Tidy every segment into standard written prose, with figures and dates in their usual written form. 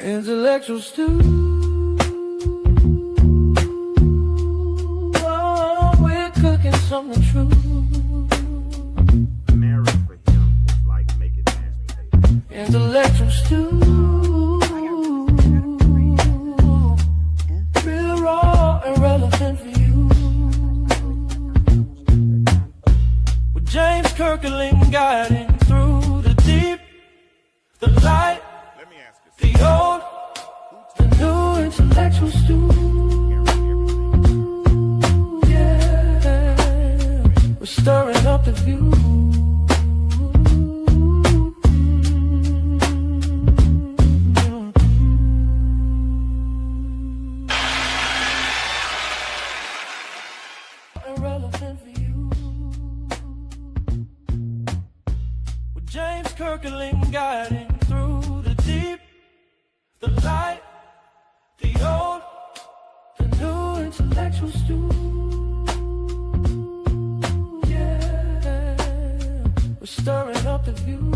Intellectual stew. Oh, we're cooking something true. Marriage for him was like making mashed potatoes. Intellectual stew. Real raw and relevant for you. With James Kirkling guiding through the deep, the light, Let me ask you the old, the new. Intellectual stew. Yeah, we're stirring up the view. Irrelevant for you. With James Kirkling guiding through the deep, the light, the old, the new. Intellectual stew. Yeah, we're stirring up the view.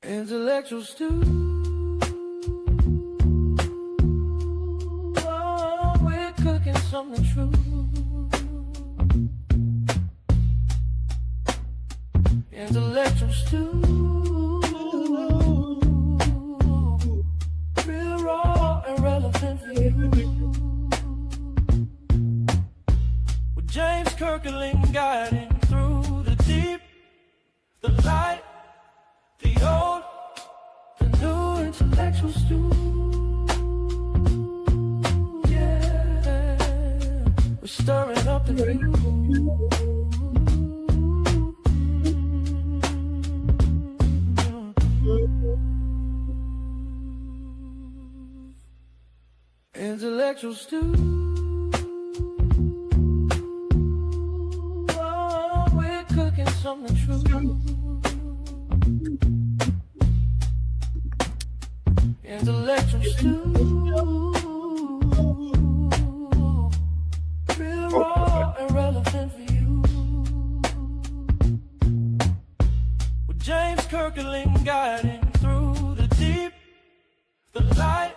Intellectual stew. Oh, we're cooking something true. Intellectual stew. Real raw and relevant for you. With James Kirkling guiding through the deep, the light, the old, the new. Intellectual stew. Yeah, we're stirring up the view. Intellectual stew. Oh, we're cooking something true. Intellectual stew. Real raw and relevant for you. With James Kirkling guiding through the deep, the light,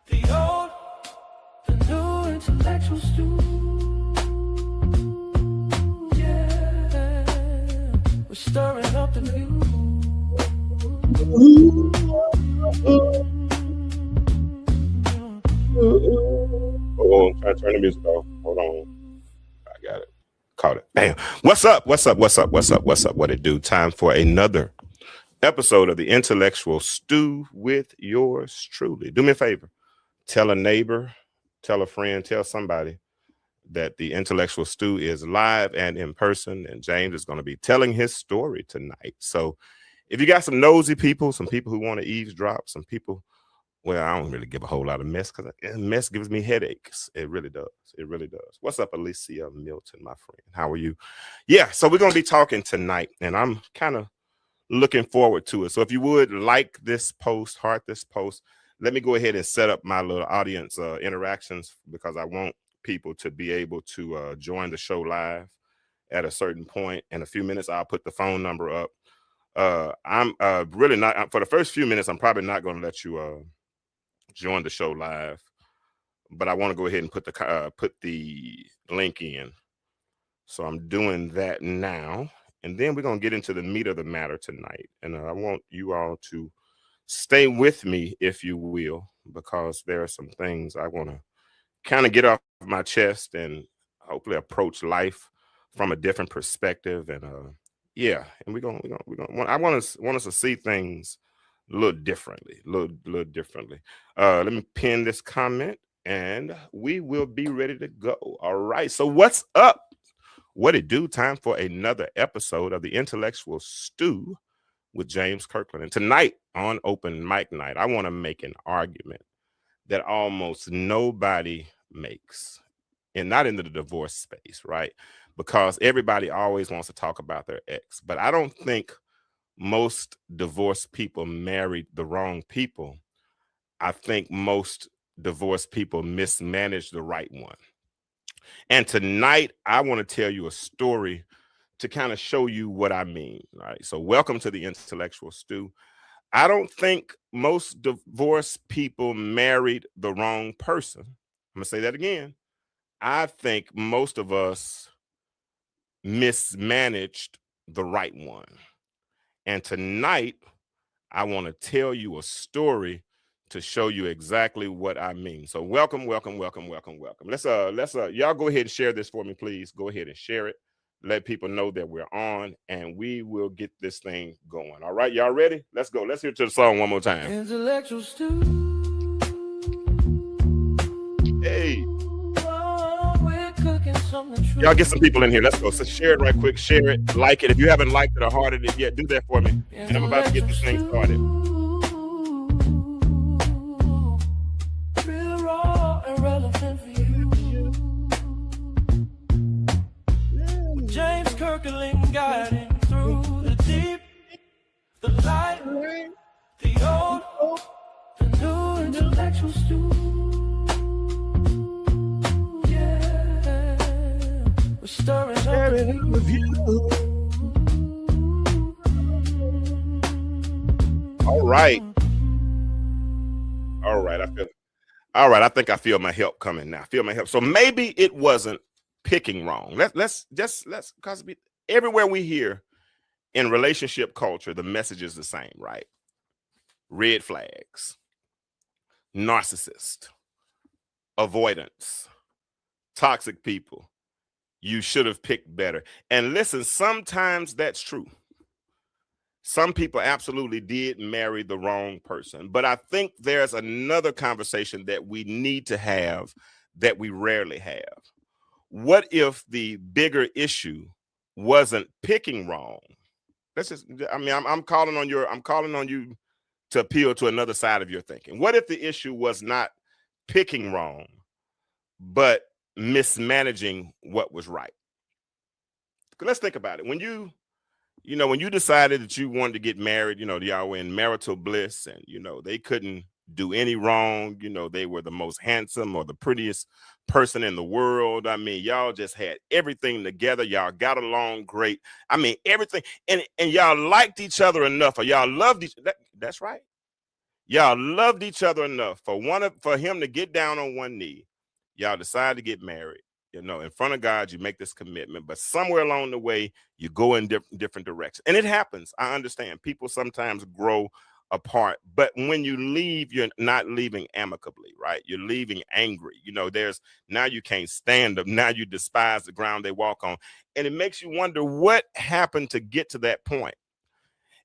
the old, the new. Intellectual stew. Yeah, we're stirring up the view. Oh, try to turn the music off. Hold on. I got it. Caught it. Bam. What's up? What's up? What's up? What's up? What's up? What it do? Time for another episode of the Intellectual Stew with yours truly. Do me a favor. Tell a neighbor, tell a friend, tell somebody that the Intellectual Stew is live and in person, and James is going to be telling his story tonight. So if you got some nosy people, some people who want to eavesdrop, some people, well, I don't really give a whole lot of mess because mess gives me headaches. It really does. It really does. What's up, Alicia Milton, my friend? How are you? Yeah, so we're going to be talking tonight, and I'm kind of looking forward to it. So if you would like this post, heart this post, let me go ahead and set up my little audience interactions because I want people to be able to join the show live at a certain point. In a few minutes, I'll put the phone number up. I'm really not, for the first few minutes, I'm probably not going to let you join the show live, but I want to go ahead and put the link in. So I'm doing that now. And then we're going to get into the meat of the matter tonight. And I want you all to stay with me, if you will, because there are some things I want to kind of get off my chest and hopefully approach life from a different perspective. And yeah, and we're going. I want us to see things a little differently, little differently. Let me pin this comment, and we will be ready to go. All right. So what's up? What it do? Time for another episode of the Intellectual Stew with James Kirkland. And tonight on Open Mic Night, I want to make an argument that almost nobody makes, and not in the divorce space, right? Because everybody always wants to talk about their ex. But I don't think most divorced people married the wrong people. I think most divorced people mismanaged the right one. And tonight, I want to tell you a story to kind of show you what I mean. All right. So, welcome to the Intellectual Stew. I don't think most divorced people married the wrong person. I'm going to say that again. I think most of us mismanaged the right one. And tonight, I want to tell you a story to show you exactly what I mean. So welcome. Let's y'all go ahead and share this for me, please. Go ahead and share it. Let people know that we're on, and we will get this thing going. All right, y'all ready? Let's go. Let's hear to the song one more time. Intellectual stew. Hey. Oh, we're cooking something true. Y'all get some people in here. Let's go. So share it right quick. Share it. Like it. If you haven't liked it or hearted it yet, do that for me. And I'm about to get this thing started. Real raw and relevant for you. James Kirkling guiding through the deep, the light, the old, the new intellectual stew. We're stirring up with you. All right. I think I feel my help coming now. Feel my help. So maybe it wasn't picking wrong. Let's because everywhere we hear in relationship culture, the message is the same, right? Red flags, narcissist, avoidance, toxic people. You should have picked better. And listen, sometimes that's true. Some people absolutely did marry the wrong person. But I think there's another conversation that we need to have that we rarely have. What if the bigger issue wasn't picking wrong? I'm calling on you to appeal to another side of your thinking. What if the issue was not picking wrong, but mismanaging what was right? Let's think about it. When you decided that you wanted to get married, y'all were in marital bliss, and they couldn't do any wrong. They were the most handsome or the prettiest person in the world. I mean, y'all just had everything together. Y'all got along great. I mean, everything, and y'all liked each other enough, or y'all loved that's right. Y'all loved each other enough for him to get down on one knee. Y'all decided to get married. In front of God, you make this commitment, but somewhere along the way, you go in different directions. And it happens. I understand. People sometimes grow apart, but when you leave, you're not leaving amicably, right? You're leaving angry. Now you can't stand them. Now you despise the ground they walk on. And it makes you wonder what happened to get to that point.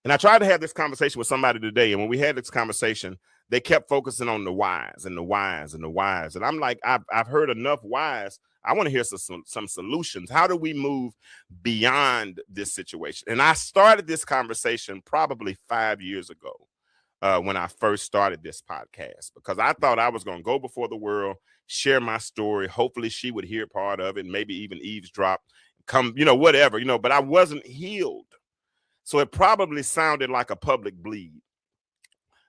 And I tried to have this conversation with somebody today. And when we had this conversation, they kept focusing on the whys and the whys and the whys. And I'm like, I've heard enough whys. I want to hear some solutions. How do we move beyond this situation? And I started this conversation probably 5 years ago when I first started this podcast, because I thought I was going to go before the world, share my story. Hopefully she would hear part of it, maybe even eavesdrop, whatever, but I wasn't healed. So it probably sounded like a public bleed.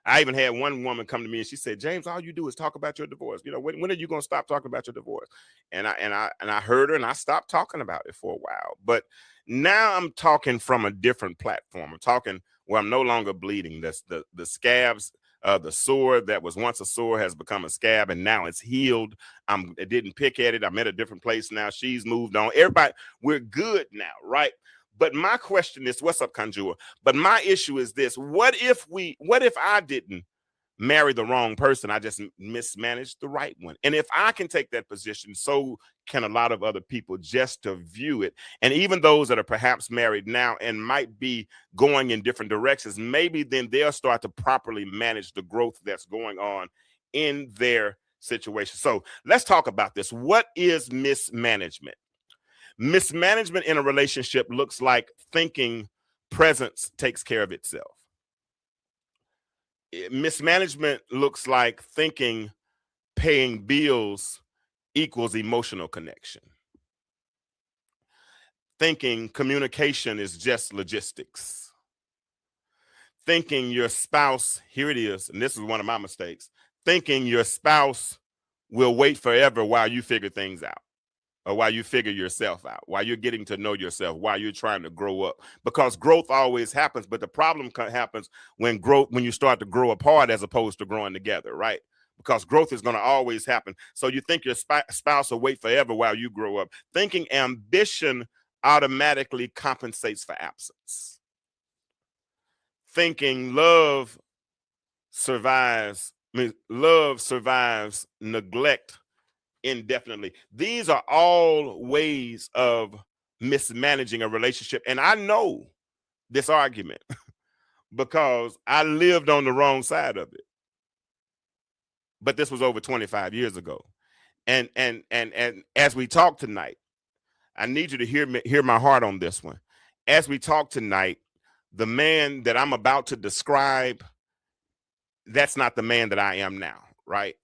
I even had one woman come to me and she said, "James, all you do is talk about your divorce. When are you going to stop talking about your divorce?" And I heard her, and I stopped talking about it for a while. But now I'm talking from a different platform. I'm talking where I'm no longer bleeding. That's the scabs, the sore that was once a sore has become a scab, and now it's healed. I didn't pick at it. I'm at a different place now. She's moved on. Everybody, we're good now, right? But my question is, what's up, Conjure? But my issue is this: what if I didn't marry the wrong person? I just mismanaged the right one. And if I can take that position, so can a lot of other people, just to view it. And even those that are perhaps married now and might be going in different directions, maybe then they'll start to properly manage the growth that's going on in their situation. So let's talk about this. What is mismanagement? Mismanagement in a relationship looks like thinking presence takes care of itself. Mismanagement looks like thinking paying bills equals emotional connection. Thinking communication is just logistics. Thinking your spouse, here it is, and this is one of my mistakes, thinking your spouse will wait forever while you figure things out. or while you figure yourself out, while you're getting to know yourself, while you're trying to grow up, because growth always happens. But the problem happens when you start to grow apart as opposed to growing together, right? Because growth is going to always happen. So you think your spouse will wait forever while you grow up. Thinking ambition automatically compensates for absence. Thinking love survives neglect indefinitely. These are all ways of mismanaging a relationship. And I know this argument because I lived on the wrong side of it. But this was over 25 years ago. And as we talk tonight, I need you to hear my heart on this one. As we talk tonight, the man that I'm about to describe, that's not the man that I am now, right?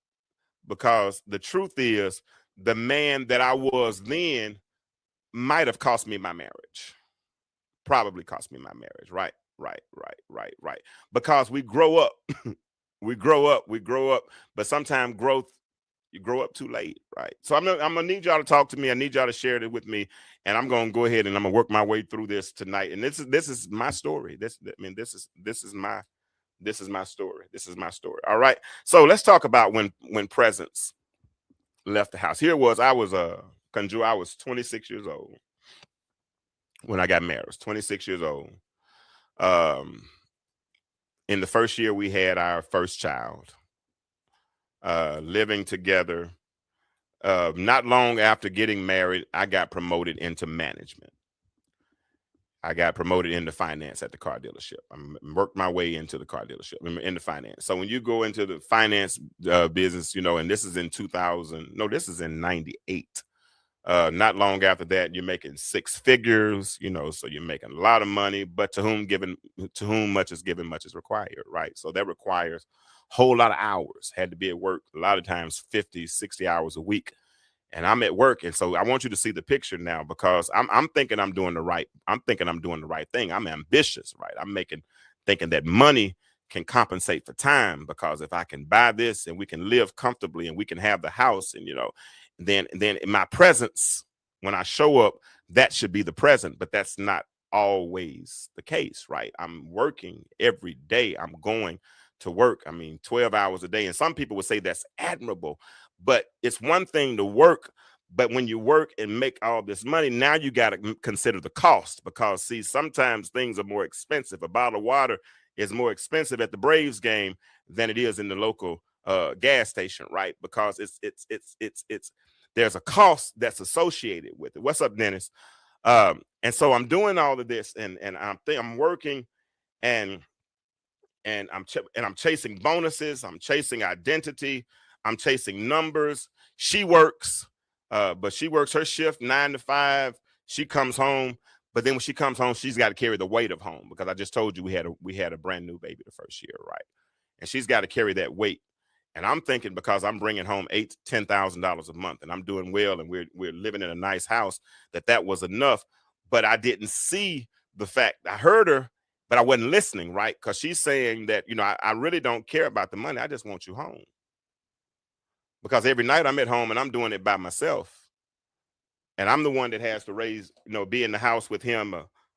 Because the truth is, the man that I was then might have cost me my marriage. Probably cost me my marriage, right? Right. Because we grow up, we grow up, but sometimes you grow up too late, right? So I'm gonna need y'all to talk to me. I need y'all to share it with me, and I'm gonna go ahead and I'm gonna work my way through this tonight. And this is my story. This is my story. This is my story. All right. So let's talk about when presence left the house. Here it was. I was 26 years old when I got married. I was 26 years old. In the first year we had our first child. Living together. Not long after getting married, I got promoted into management. I got promoted into finance at the car dealership. I worked my way into the car dealership, into finance. So when you go into the finance business, and this is in 2000, no, this is in 98. Not long after that, you're making six figures, so you're making a lot of money, but to whom much is given, much is required, right? So that requires a whole lot of hours. Had to be at work a lot of times 50, 60 hours a week. And I'm at work. And so I want you to see the picture now, because I'm thinking I'm doing the right thing. I'm ambitious, right? Thinking that money can compensate for time, because if I can buy this and we can live comfortably and we can have the house, and then in my presence, when I show up, that should be the present. But that's not always the case, right? I'm working every day. I'm going to work. 12 hours a day. And some people would say that's admirable, but it's one thing to work. But when you work and make all this money, now you got to consider the cost, because see, sometimes things are more expensive. A bottle of water is more expensive at the Braves game than it is in the local gas station, right? Because it's there's a cost that's associated with it. What's up, Dennis? And so I'm doing all of this, and I'm working, and I'm chasing bonuses. I'm chasing identity. I'm chasing numbers. She works, but she works her shift 9 to 5. She comes home, but then when she comes home, she's got to carry the weight of home, because I just told you we had a brand new baby the first year, right? And she's got to carry that weight. And I'm thinking, because I'm bringing home $8,000-$10,000 a month, and I'm doing well, and we're living in a nice house, that was enough. But I didn't see the fact. I heard her, but I wasn't listening, right? Because she's saying that, I really don't care about the money. I just want you home. Because every night I'm at home and I'm doing it by myself. And I'm the one that has to be in the house with him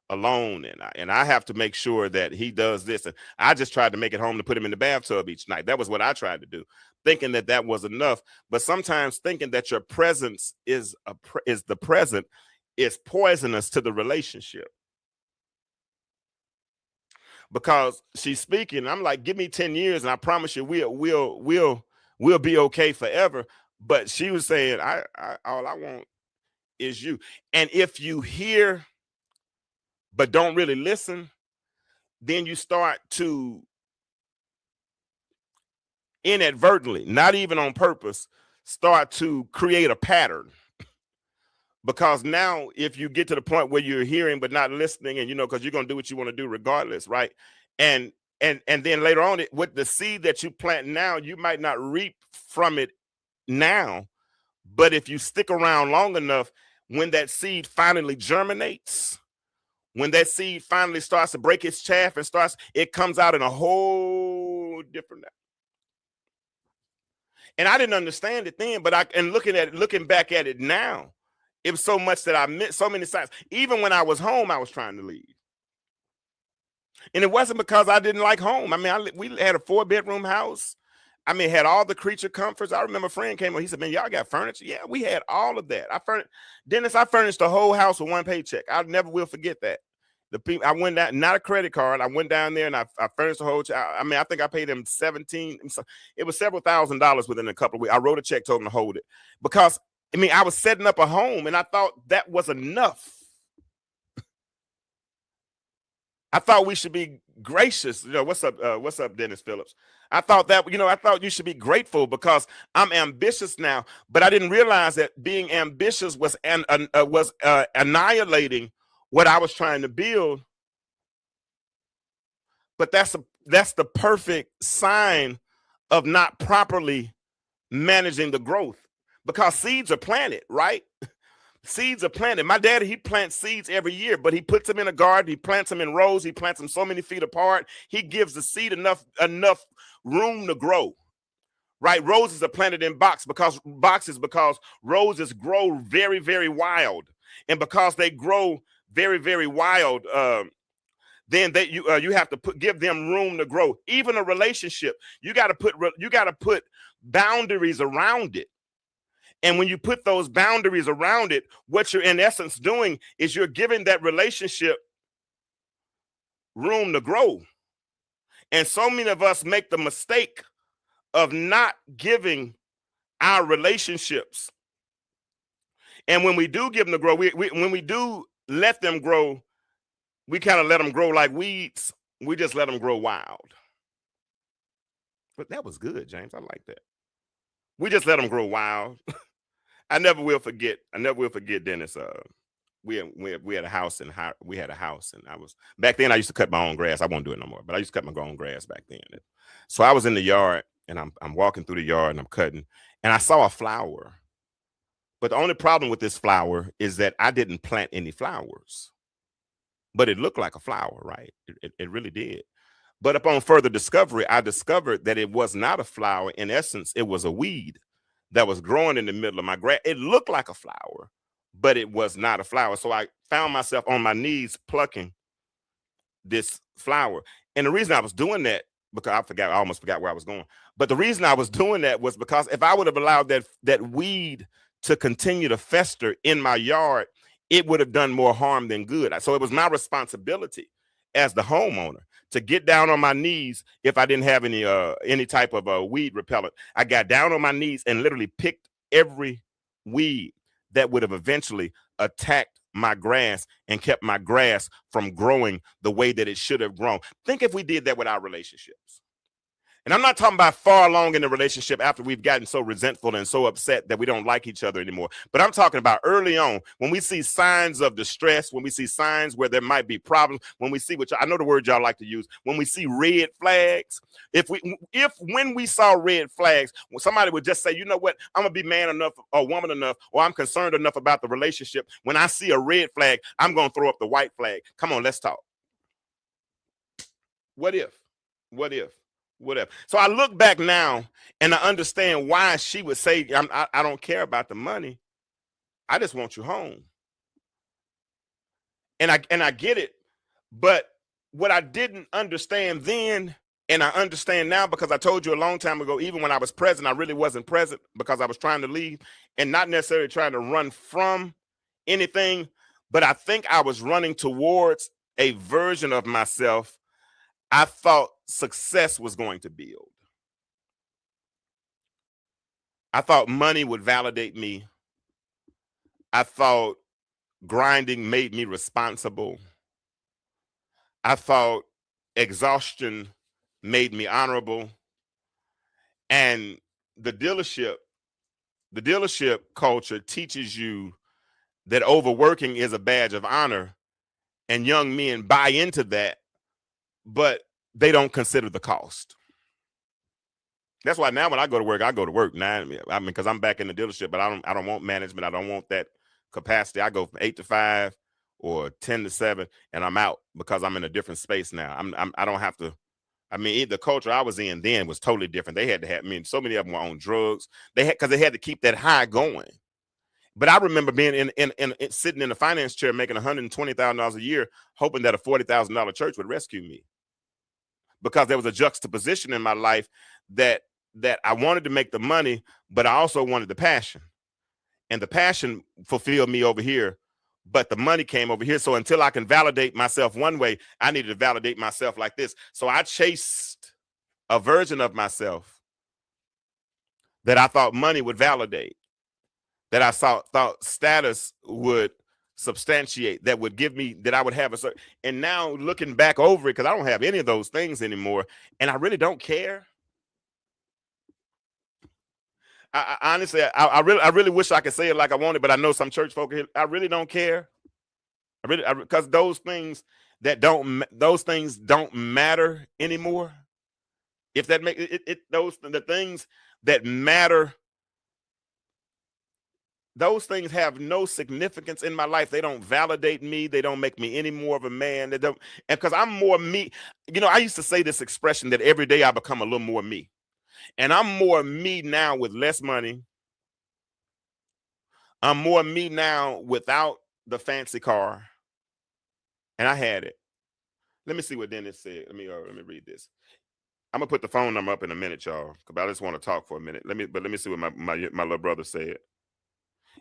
alone. And I have to make sure that he does this. And I just tried to make it home to put him in the bathtub each night. That was what I tried to do, thinking that was enough. But sometimes thinking that your presence is the present is poisonous to the relationship. Because she's speaking, I'm like, give me 10 years and I promise you we'll be okay forever. But she was saying, I all I want is you. And if you hear but don't really listen, then you start to inadvertently, not even on purpose, start to create a pattern. Because now, if you get to the point where you're hearing but not listening, and because you're gonna do what you want to do regardless, right? And then later on, with the seed that you plant now, you might not reap from it now, but if you stick around long enough, when that seed finally germinates, when that seed finally starts to break its chaff and it comes out in a whole different. And I didn't understand it then, but looking back at it now, It was so much that I missed so many signs. Even when I was home, I was trying to leave. And it wasn't because I didn't like home. I mean, we had a 4-bedroom house. I mean, had all the creature comforts. I remember a friend came on. He said, man, y'all got furniture? Yeah, we had all of that. I furnished the whole house with one paycheck. I never will forget that. I went down, not a credit card. I went down there and I furnished the whole. I mean, I think I paid him 17. It was several $1,000s within a couple of weeks. I wrote a check, told him to hold it because I mean, I was setting up a home and I thought that was enough. I thought we should be gracious. You know, what's up, Dennis Phillips? I thought that, I thought you should be grateful because I'm ambitious now, but I didn't realize that being ambitious was annihilating what I was trying to build. But that's the perfect sign of not properly managing the growth, because seeds are planted, right? Seeds are planted. My daddy, he plants seeds every year, but he puts them in a garden. He plants them in rows. He plants them so many feet apart. He gives the seed enough room to grow, right? Roses are planted in boxes because roses grow very, very wild. And because they grow very, very wild, then you have to give them room to grow. Even a relationship, you got to put boundaries around it. And when you put those boundaries around it, what you're in essence doing is you're giving that relationship room to grow. And so many of us make the mistake of not giving our relationships. And when we do give them to grow, when we do let them grow, we kind of let them grow like weeds. We just let them grow wild. But that was good, James. I like that. We just let them grow wild. I never will forget Dennis. We had a house and I was back then. I used to cut my own grass. I won't do it no more, but I used to cut my own grass back then. So I was in the yard and I'm walking through the yard and I'm cutting and I saw a flower. But the only problem with this flower is that I didn't plant any flowers, but it looked like a flower, right? It really did. But upon further discovery, I discovered that it was not a flower. In essence, it was a weed that was growing in the middle of my grass. It looked like a flower, but it was not a flower. So I found myself on my knees plucking this flower. And the reason I was doing that, because I almost forgot where I was going. But the reason I was doing that was because if I would have allowed that weed to continue to fester in my yard, it would have done more harm than good. So it was my responsibility as the homeowner to get down on my knees. If I didn't have any type of weed repellent, I got down on my knees and literally picked every weed that would have eventually attacked my grass and kept my grass from growing the way that it should have grown. Think if we did that with our relationships. And I'm not talking about far along in the relationship after we've gotten so resentful and so upset that we don't like each other anymore. But I'm talking about early on, when we see signs of distress, when we see signs where there might be problems, when we see, which I know the word y'all like to use, when we see red flags. When we saw red flags, when somebody would just say, you know what, I'm gonna be man enough or woman enough, or I'm concerned enough about the relationship. When I see a red flag, I'm gonna throw up the white flag. Come on, let's talk. What if? Whatever. So I look back now and I understand why she would say, I don't care about the money. I just want you home. And I get it. But what I didn't understand then, and I understand now, because I told you a long time ago, even when I was present, I really wasn't present because I was trying to leave and not necessarily trying to run from anything. But I think I was running towards a version of myself I thought success was going to build. I thought money would validate me. I thought grinding made me responsible. I thought exhaustion made me honorable. And the dealership culture teaches you that overworking is a badge of honor, and young men buy into that, but they don't consider the cost. That's why now when I go to work now. I mean, because I'm back in the dealership, but I don't want management. I don't want that capacity. I go from 8 to 5 or 10 to 7, and I'm out because I'm in a different space now. I don't have to. I mean, the culture I was in then was totally different. They had to have. I mean, so many of them were on drugs. Because they had to keep that high going. But I remember being in sitting in a finance chair making $120,000 a year, hoping that a $40,000 church would rescue me, because there was a juxtaposition in my life that I wanted to make the money, but I also wanted the passion, and the passion fulfilled me over here, but the money came over here. So until I can validate myself one way, I needed to validate myself like this. So I chased a version of myself that I thought money would validate, that I thought status would substantiate, that would give me, that I would have a certain. And now looking back over it, because I don't have any of those things anymore, and I really don't care. I honestly, I really wish I could say it like I wanted, but I know some church folk here, I really don't care. Because those things don't matter anymore. If that make it the things that matter, those things have no significance in my life. They don't validate me. They don't make me any more of a man. They don't, and because I'm more me. I used to say this expression that every day I become a little more me. And I'm more me now with less money. I'm more me now without the fancy car. And I had it. Let me see what Dennis said. Let me read this. I'm gonna put the phone number up in a minute, y'all, because I just want to talk for a minute. Let me see what my little brother said.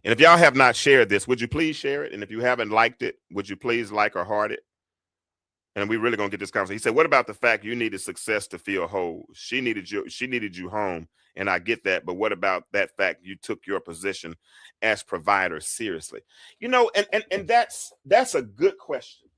And if y'all have not shared this, would you please share it? And if you haven't liked it, would you please like or heart it? And we really gonna get this conversation. He said, "What about the fact you needed success to feel whole? She needed you home, and I get that. But what about that fact you took your position as provider seriously? And that's a good question.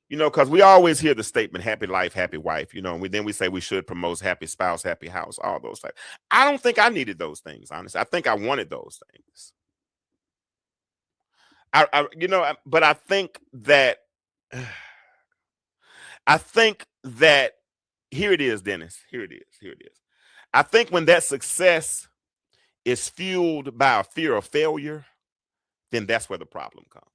Because we always hear the statement, happy life, happy wife, and then we say we should promote happy spouse, happy house, all those things. I don't think I needed those things, honestly. I think I wanted those things. But I think that here it is, Dennis. Here it is. I think when that success is fueled by a fear of failure, then that's where the problem comes.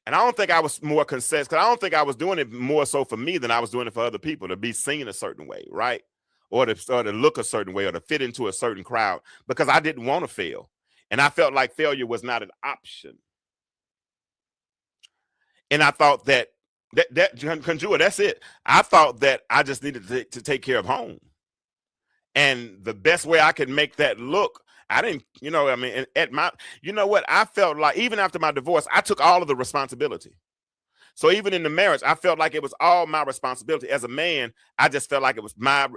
And I don't think I was more concerned, because I don't think I was doing it more so for me than I was doing it for other people, to be seen a certain way, right? Or to look a certain way, or to fit into a certain crowd, because I didn't want to fail. And I felt like failure was not an option. And I thought that Conjure, that's it. I thought that I just needed to take care of home. And the best way I could make that look, I didn't, I felt like even after my divorce, I took all of the responsibility. So even in the marriage, I felt like it was all my responsibility. As a man, I just felt like it was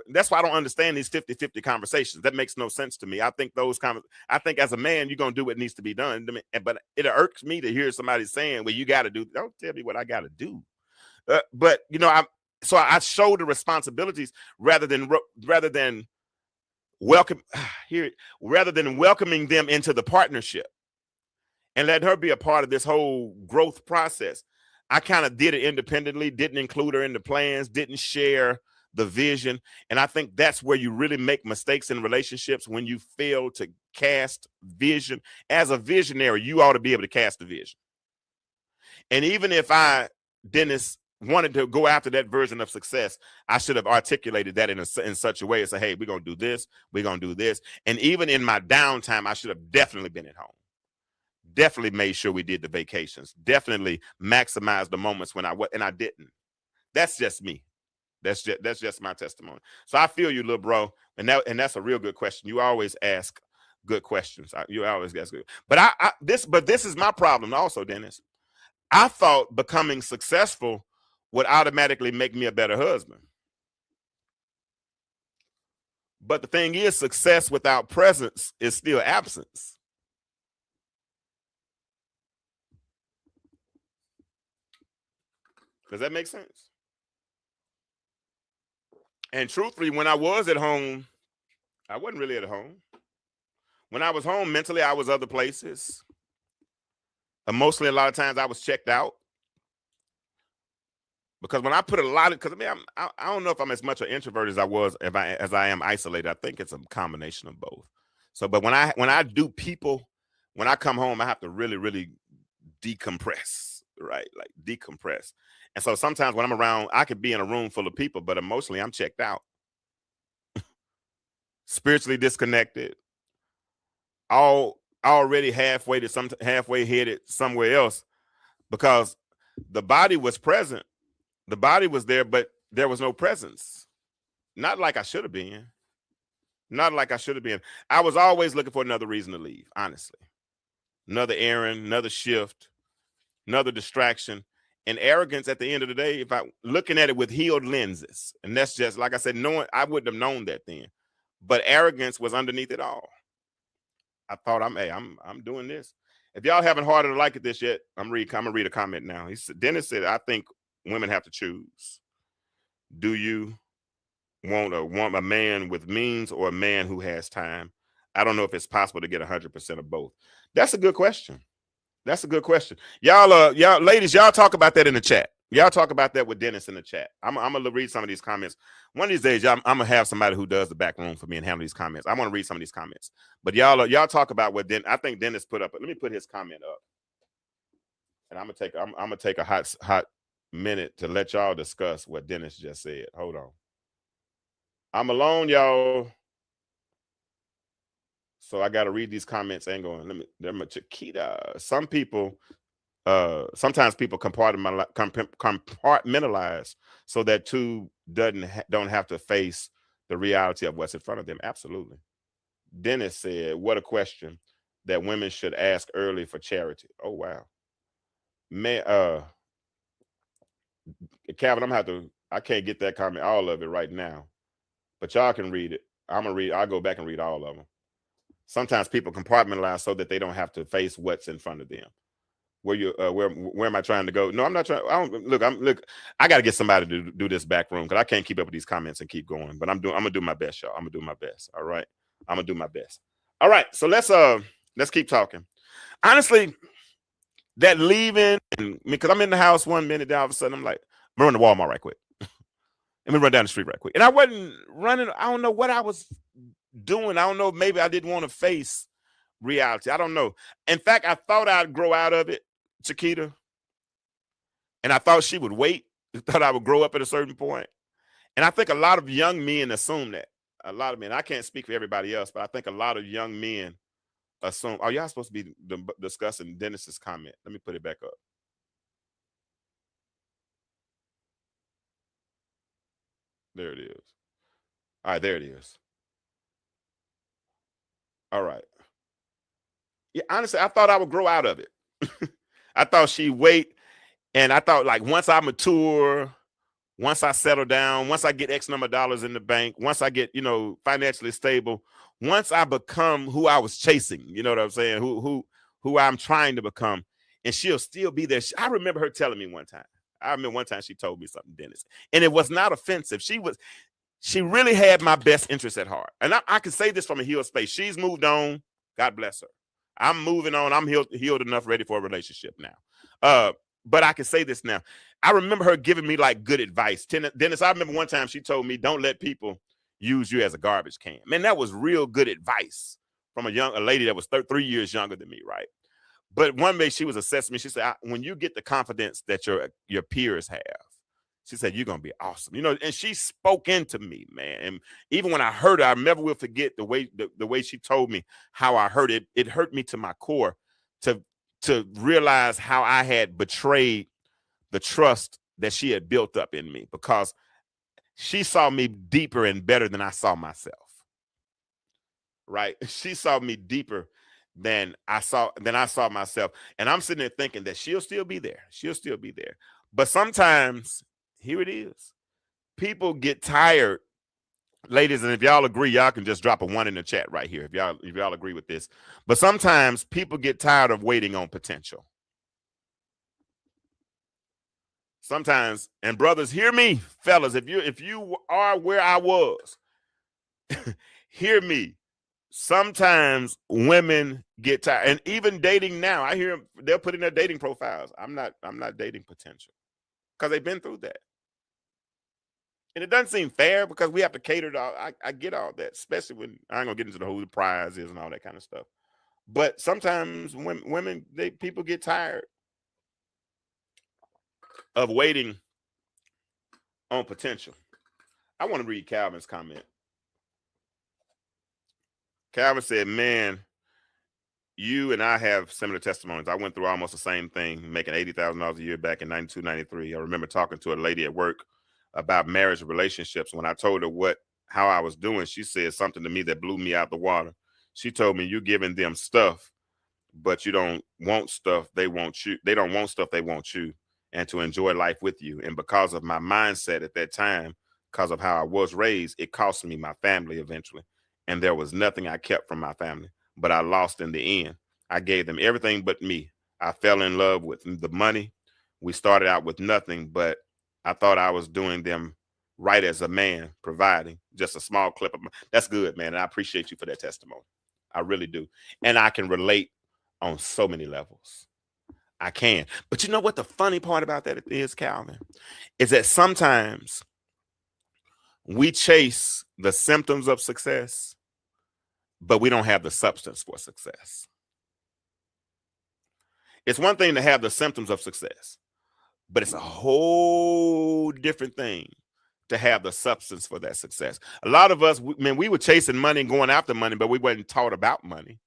that's why I don't understand these 50-50 conversations. That makes no sense to me. I think as a man, you're going to do what needs to be done. But it irks me to hear somebody saying, well, you got to do, don't tell me what I got to do. But I showed the responsibilities rather than welcoming them into the partnership and let her be a part of this whole growth process. I kind of did it independently, didn't include her in the plans, didn't share the vision. And I think that's where you really make mistakes in relationships, when you fail to cast vision. As a visionary, you ought to be able to cast a vision. And even if Dennis, wanted to go after that version of success, I should have articulated that in such a way as say, hey, we're going to do this, we're going to do this. And even in my downtime, I should have definitely been at home. Definitely made sure we did the vacations. Definitely maximized the moments when and I didn't. That's just me. That's just my testimony. So I feel you, little bro. And that's a real good question. You always ask good questions. You always ask good. But this is my problem also, Dennis. I thought becoming successful would automatically make me a better husband. But the thing is, success without presence is still absence. Does that make sense? And truthfully, when I was at home, I wasn't really at home. When I was home mentally, I was other places. Emotionally, a lot of times I was checked out. Because when I put I don't know if I'm as much an introvert as I am isolated. I think it's a combination of both. So, but when I do people, when I come home, I have to really, really decompress, right? Like decompress. And so sometimes when I'm around, I could be in a room full of people, but emotionally I'm checked out, spiritually disconnected, all already halfway headed somewhere else, because the body was present, the body was there, but there was no presence. Not like I should have been. Not like I should have been. I was always looking for another reason to leave, honestly. Another errand, another shift, another distraction. And arrogance at the end of the day, if I looking at it with healed lenses, and that's just like I said, knowing I wouldn't have known that then. But arrogance was underneath it all. I thought I'm doing this. If y'all haven't harder to like it this yet, I'm gonna read a comment now. Dennis said, I think women have to choose. Do you want a man with means or a man who has time? I don't know if it's possible to get 100% of both. That's a good question. That's a good question. Y'all ladies, y'all talk about that in the chat. Y'all talk about that with Dennis in the chat. I'm gonna read some of these comments. One of these days, I'm gonna have somebody who does the back room for me and handle these comments. I want to read some of these comments. But y'all talk about what I think Dennis put up. Let me put his comment up. And I'm gonna take a hot minute to let y'all discuss what Dennis just said. Hold on. I'm alone, y'all. So I got to read these comments and going. Let me Chiquita. Some people, sometimes people compartmentalize so that two don't have to face the reality of what's in front of them. Absolutely. Dennis said, "What a question that women should ask early for charity." Oh wow, man. Calvin, I can't get that comment, all of it right now, but y'all can read it. I'll go back and read all of them. Sometimes people compartmentalize so that they don't have to face what's in front of them. Where am I trying to go? No, I'm not trying. I got to get somebody to do this back room because I can't keep up with these comments and keep going. But I'm gonna do my best, y'all. I'm gonna do my best. All right, I'm gonna do my best. All right, so let's keep talking. Honestly, that leaving, because I'm in the house one minute, then all of a sudden I'm like, I'm running to Walmart right quick. Let me run down the street right quick. And I wasn't running. I don't know what I was doing. I don't know. Maybe I didn't want to face reality. I don't know. In fact, I thought I'd grow out of it, Chiquita. And I thought she would wait. I thought I would grow up at a certain point. And I think a lot of young men assume that. A lot of men. I can't speak for everybody else, but I think a lot of young men assume. Oh, y'all supposed to be discussing Dennis's comment. Let me put it back up. There it is. All right, there it is. All right. Yeah, honestly, I thought I would grow out of it. I thought she'd wait. And I thought, like, once I mature, once I settle down, once I get X number of dollars in the bank, once I get, financially stable, once I become who I was chasing, you know what I'm saying? Who I'm trying to become, and she'll still be there. I remember her telling me one time. I remember one time she told me something, Dennis, and it was not offensive. She really had my best interest at heart. And I can say this from a healed space. She's moved on. God bless her. I'm moving on. I'm healed enough, ready for a relationship now. But I can say this now. I remember her giving me like good advice. Dennis, I remember one time she told me, don't let people use you as a garbage can. Man, that was real good advice from a lady that was 3 years younger than me, right? But one day she was assessing me. She said, when you get the confidence that your peers have, she said, you're going to be awesome. And she spoke into me, man. And even when I heard her, I never will forget the way she told me how I heard it. It hurt me to my core to realize how I had betrayed the trust that she had built up in me, because she saw me deeper and better than I saw myself. Right? She saw me deeper than I saw myself. And I'm sitting there thinking that she'll still be there. She'll still be there. But sometimes, here it is. People get tired, ladies, and if y'all agree, y'all can just drop a 1 in the chat right here if y'all agree with this. But sometimes people get tired of waiting on potential. Sometimes, and brothers, hear me, fellas, if you are where I was, hear me. Sometimes women get tired, and even dating now, I hear they'll put in their dating profiles, I'm not dating potential, because they've been through that. And it doesn't seem fair because we have to cater to I get all that, especially when I ain't gonna get into who the prize is and all that kind of stuff. But sometimes people get tired of waiting on potential. I want to read Calvin's comment. Calvin said, man, you and I have similar testimonies. I went through almost the same thing, making $80,000 a year back in 92, 93. I remember talking to a lady at work about marriage and relationships. When I told her how I was doing, she said something to me that blew me out the water. She told me, "You're giving them stuff, but you don't want stuff they want you. They don't want stuff they want you, and to enjoy life with you." And because of my mindset at that time, because of how I was raised, it cost me my family eventually. And there was nothing I kept from my family, but I lost in the end. I gave them everything but me. I fell in love with the money. We started out with nothing, but I thought I was doing them right as a man, providing just a small clip of that's good, man. And I appreciate you for that testimony. I really do. And I can relate on so many levels. I can. But you know what the funny part about that is, Calvin, is that sometimes we chase the symptoms of success, but we don't have the substance for success. It's one thing to have the symptoms of success, but it's a whole different thing to have the substance for that success. A lot of us, we were chasing money and going after money, but we weren't taught about money.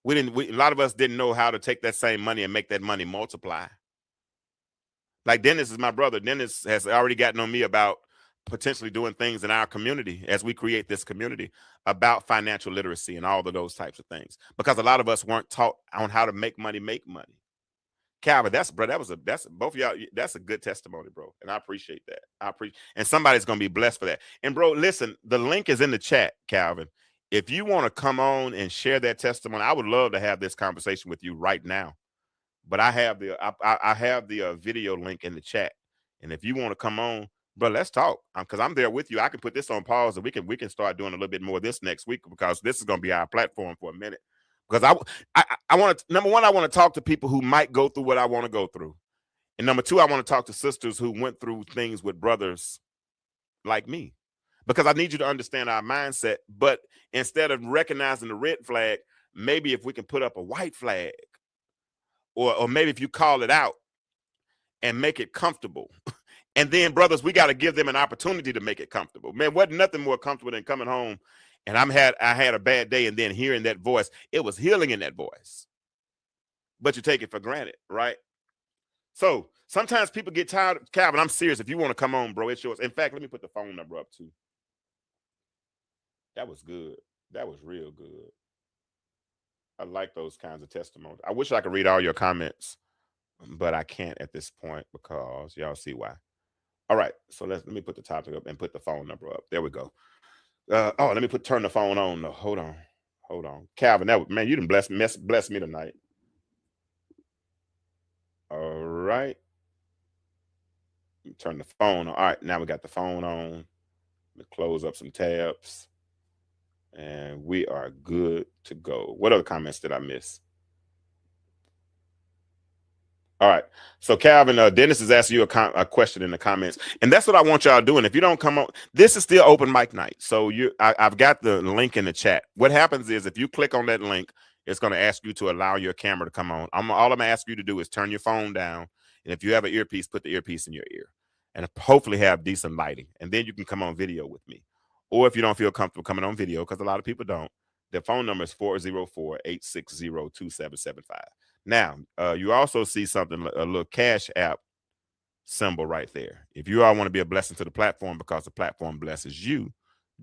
A lot of us didn't know how to take that same money and make that money multiply. Like Dennis is my brother. Dennis has already gotten on me about potentially doing things in our community as we create this community about financial literacy and all of those types of things, because a lot of us weren't taught on how to make money. Calvin, that's both of y'all. That's a good testimony, bro, and I appreciate that. And somebody's gonna be blessed for that. And bro, listen, the link is in the chat, Calvin. If you want to come on and share that testimony, I would love to have this conversation with you right now. But I have the video link in the chat, and if you want to come on, bro, let's talk. Because I'm there with you. I can put this on pause, and we can start doing a little bit more of this next week, because this is going to be our platform for a minute. Because I want to, number one, I want to talk to people who might go through what I want to go through, and number two, I want to talk to sisters who went through things with brothers like me, because I need you to understand our mindset. But instead of recognizing the red flag, maybe if we can put up a white flag, or maybe if you call it out and make it comfortable. And then, brothers, we got to give them an opportunity to make it comfortable. Man, wasn't nothing more comfortable than coming home and I had a bad day, and then hearing that voice. It was healing in that voice. But you take it for granted, right? So sometimes people get tired. Calvin, I'm serious. If you want to come on, bro, it's yours. In fact, let me put the phone number up too. That was good. That was real good. I like those kinds of testimonies. I wish I could read all your comments, but I can't at this point, because y'all see why. All right, so let me put the topic up and put the phone number up. There we go. Let me turn the phone on. No, hold on, Calvin. Man, you done bless me tonight. All right, turn the phone on. All right, now we got the phone on. Let me close up some tabs, and we are good to go. What other comments did I miss? All right. So Calvin, Dennis is asking you a question in the comments, and that's what I want y'all doing. If you don't come on, this is still open mic night. So I've got the link in the chat. What happens is, if you click on that link, it's going to ask you to allow your camera to come on. All I'm going to ask you to do is turn your phone down, and if you have an earpiece, put the earpiece in your ear, and hopefully have decent lighting, and then you can come on video with me. Or if you don't feel comfortable coming on video, because a lot of people don't, the phone number is 404-860-2775. Now, you also see something, a little Cash App symbol right there. If you all want to be a blessing to the platform, because the platform blesses you,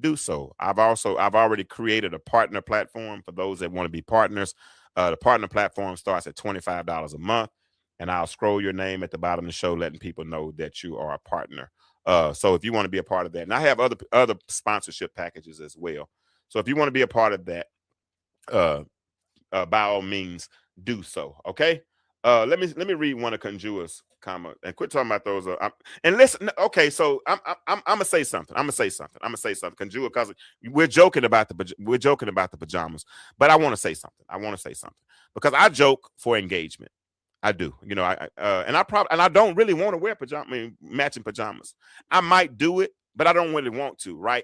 do so. I've already created a partner platform for those that want to be partners. The partner platform starts at $25 a month, and I'll scroll your name at the bottom of the show, letting people know that you are a partner. So if you want to be a part of that, and I have other sponsorship packages as well. So if you want to be a part of that, by all means, do so. Okay. Let me read one of Conjura's comment, and quit talking about those. And listen. Okay, so I'm gonna say something. Conjura, because we're joking about the pajamas, but I want to say something. Because I joke for engagement. I do. You know, and I don't really want to wear matching pajamas. I might do it, but I don't really want to, right?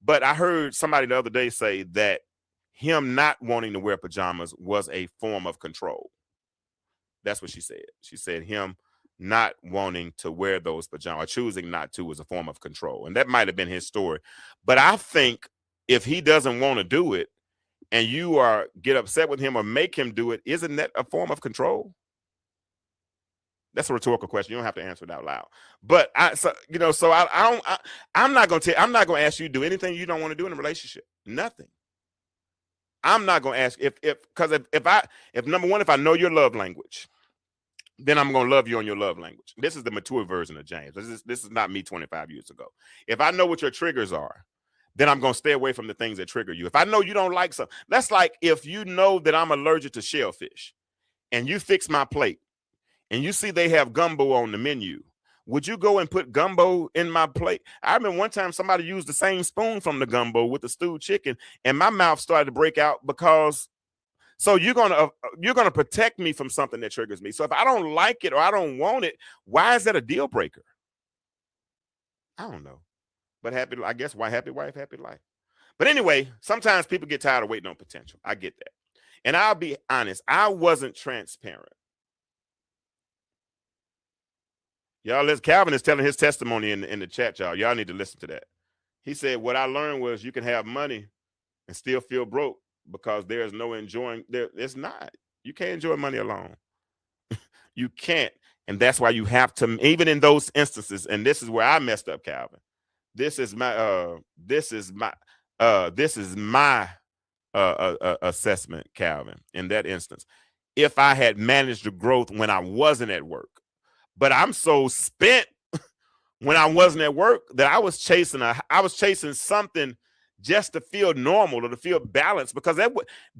But I heard somebody the other day say that him not wanting to wear pajamas was a form of control. That's what she said. She said him not wanting to wear those pajamas, or choosing not to, was a form of control. And that might have been his story. But I think if he doesn't want to do it, and you get upset with him or make him do it, isn't that a form of control? That's a rhetorical question. You don't have to answer it out loud. But I'm not going to ask you to do anything you don't want to do in a relationship. Nothing. I'm not going to ask if number one, if I know your love language, then I'm going to love you on your love language. This is the mature version of James. This is not me 25 years ago. If I know what your triggers are, then I'm going to stay away from the things that trigger you. If I know you don't like something, that's like if you know that I'm allergic to shellfish and you fix my plate and you see they have gumbo on the menu, would you go and put gumbo in my plate? I remember one time somebody used the same spoon from the gumbo with the stewed chicken, and my mouth started to break out because. So you're gonna protect me from something that triggers me. So if I don't like it or I don't want it, why is that a deal breaker? I don't know. But I guess why happy wife, happy life. But anyway, sometimes people get tired of waiting on potential. I get that. And I'll be honest, I wasn't transparent. Y'all, Calvin is telling his testimony in the chat, y'all. Y'all need to listen to that. He said, what I learned was you can have money and still feel broke because there's no enjoying there. It's not. You can't enjoy money alone. You can't. And that's why you have to, even in those instances, and this is where I messed up, Calvin. This is my assessment, Calvin, in that instance. If I had managed the growth when I wasn't at work, but I'm so spent when I wasn't at work that I was chasing something just to feel normal or to feel balanced, because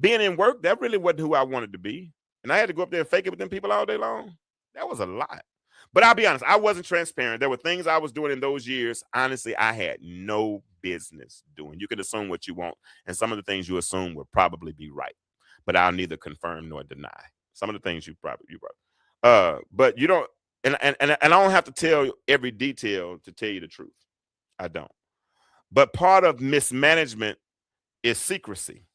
being in work, that really wasn't who I wanted to be. And I had to go up there and fake it with them people all day long. That was a lot. But I'll be honest, I wasn't transparent. There were things I was doing in those years, honestly, I had no business doing. You can assume what you want, and some of the things you assume will probably be right. But I'll neither confirm nor deny. Some of the things you probably. But you don't, and I don't have to tell every detail to tell you the truth. I don't. But part of mismanagement is secrecy.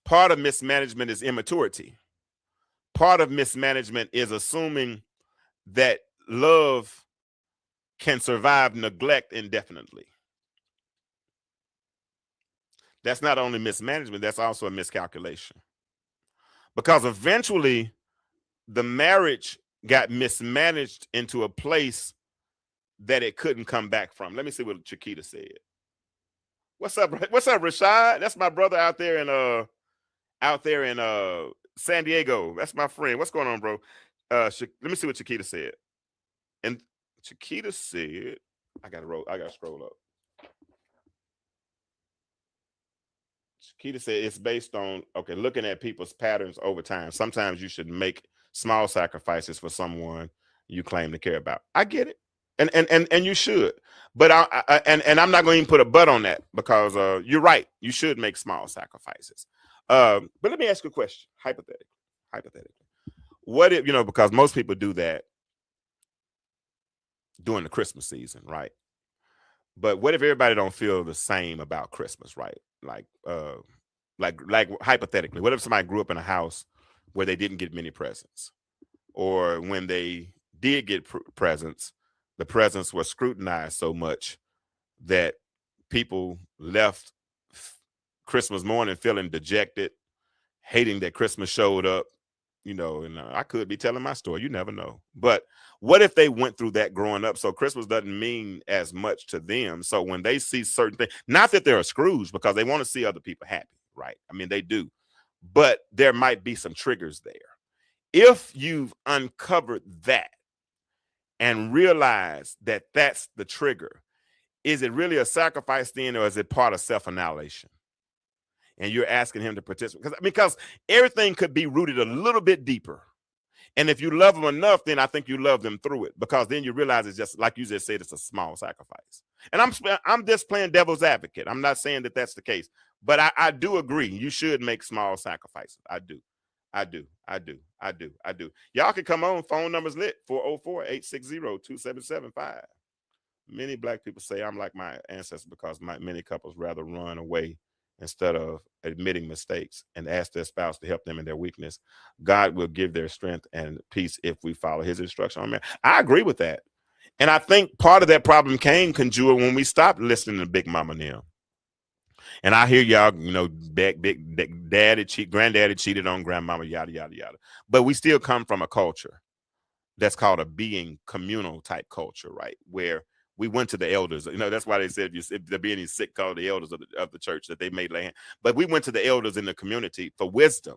Part of mismanagement is immaturity. Part of mismanagement is assuming that love can survive neglect indefinitely. That's not only mismanagement, that's also a miscalculation. Because eventually the marriage got mismanaged into a place that it couldn't come back from. Let me see what Chiquita said. What's up, Rashad? That's my brother out there in San Diego. That's my friend. What's going on, bro? Let me see what Chiquita said. And Chiquita said, I gotta scroll up. Chiquita said it's based on looking at people's patterns over time. Sometimes you should make small sacrifices for someone you claim to care about. I get it. And you should, but I'm not going to even put a but on that, because you're right. You should make small sacrifices. But let me ask you a question, hypothetically. What if, because most people do that during the Christmas season, right? But what if everybody don't feel the same about Christmas, right? Like hypothetically, what if somebody grew up in a house where they didn't get many presents, or when they did get presents, the presents were scrutinized so much that people left Christmas morning feeling dejected, hating that Christmas showed up, and I could be telling my story. You never know. But what if they went through that growing up? So Christmas doesn't mean as much to them. So when they see certain things, not that they're a Scrooge, because they want to see other people happy, right? I mean, they do. But there might be some triggers there. If you've uncovered that and realize that that's the trigger, is it really a sacrifice then, or is it part of self-annihilation? And you're asking him to participate, because everything could be rooted a little bit deeper. And if you love them enough, then I think you love them through it, because then you realize it's just like you just said, it's a small sacrifice. And I'm just playing devil's advocate. I'm not saying that that's the case, but I do agree. You should make small sacrifices. I do. Y'all can come on. Phone number's lit, 404-860-2775. Many Black people say I'm like my ancestors because many couples rather run away instead of admitting mistakes and ask their spouse to help them in their weakness. God will give their strength and peace if we follow his instruction. I mean, I agree with that. And I think part of that problem came, Conjure, when we stopped listening to Big Mama Neil. And I hear y'all, granddaddy cheated on grandmama, yada, yada, yada. But we still come from a culture that's called a being communal type culture, right? Where we went to the elders. That's why they said if there be any sick, call the elders of the church that they may lay hand. But we went to the elders in the community for wisdom.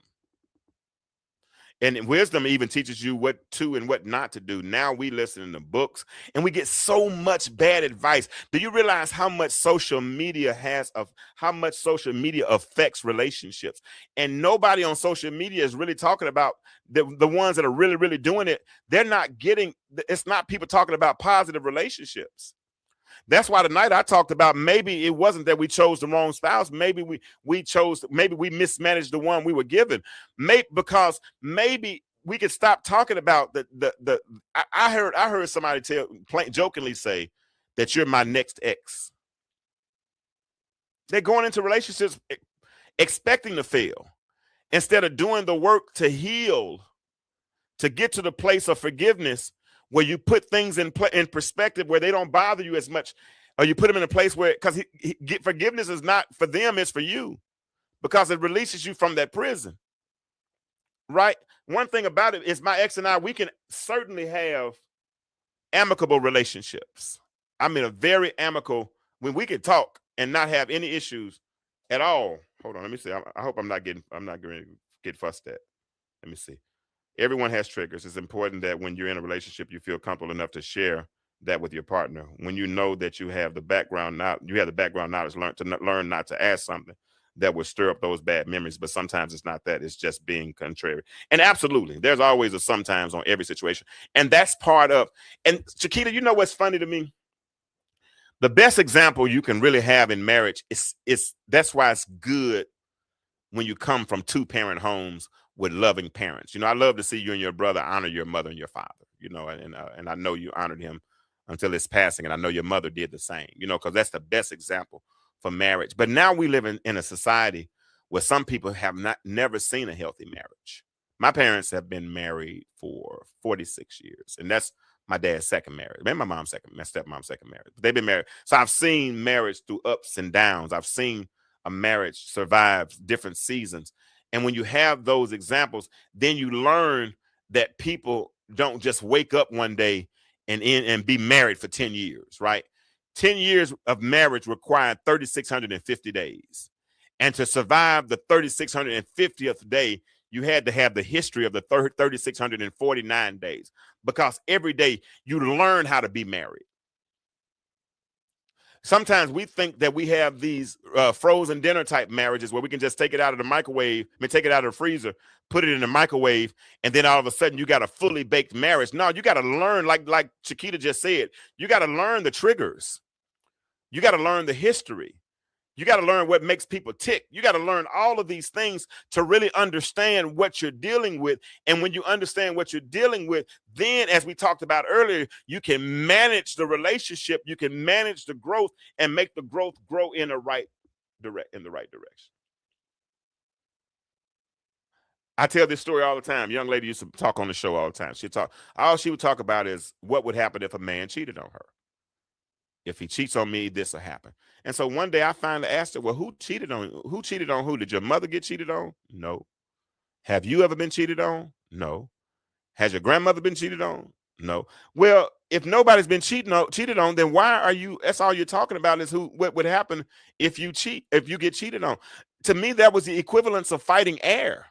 And wisdom even teaches you what to and what not to do. Now we listen to books and we get so much bad advice. Do you realize how much social media affects relationships? And nobody on social media is really talking about the ones that are really, really doing it. They're not getting, it's not people talking about positive relationships. That's why tonight I talked about maybe it wasn't that we chose the wrong spouse. Maybe we mismanaged the one we were given. Because maybe we could stop talking about I heard somebody jokingly say that you're my next ex. They're going into relationships expecting to fail instead of doing the work to heal, to get to the place of forgiveness, where you put things in perspective, where they don't bother you as much, or you put them in a place where, because forgiveness is not for them, it's for you, because it releases you from that prison, right? One thing about it is my ex and I, we can certainly have amicable relationships. I mean, a very amicable, when we can talk and not have any issues at all. Hold on, let me see. I hope I'm not going to get fussed at. Let me see. Everyone has triggers. It's important that when you're in a relationship, you feel comfortable enough to share that with your partner. When you know that you have the background knowledge, learn not to ask something that would stir up those bad memories. But sometimes it's not that. It's just being contrary. And absolutely, there's always a sometimes on every situation. And that's part of. And Chiquita, you know what's funny to me? The best example you can really have in marriage is that's why it's good when you come from two-parent homes with loving parents. I love to see you and your brother honor your mother and your father, and I know you honored him until his passing, and I know your mother did the same, because that's the best example for marriage. But now we live in a society where some people have never seen a healthy marriage. My parents have been married for 46 years, and that's my dad's second marriage. Maybe my stepmom's second marriage. But they've been married. So I've seen marriage through ups and downs. I've seen a marriage survive different seasons. And when you have those examples, then you learn that people don't just wake up one day and be married for 10 years, right? 10 years of marriage required 3,650 days. And to survive the 3,650th day, you had to have the history of the 3,649 days, because every day you learn how to be married. Sometimes we think that we have these frozen dinner type marriages where we can just take it out of the microwave, take it out of the freezer, put it in the microwave, and then all of a sudden you got a fully baked marriage. No, you got to learn, like Chiquita just said, you got to learn the triggers. You got to learn the history. You got to learn what makes people tick. You got to learn all of these things to really understand what you're dealing with. And when you understand what you're dealing with, then, as we talked about earlier, you can manage the relationship, you can manage the growth, and make the growth grow in the right direction. I tell this story all the time. Young lady used to talk on the show all the time. All she would talk about is what would happen if a man cheated on her. If he cheats on me, this will happen. And so one day I finally asked her, well, who cheated on who? Did your mother get cheated on? No. Have you ever been cheated on? No. Has your grandmother been cheated on? No. Well, if nobody's been cheated on, then why are you, that's all you're talking about is what would happen if you get cheated on. To me, that was the equivalence of fighting air.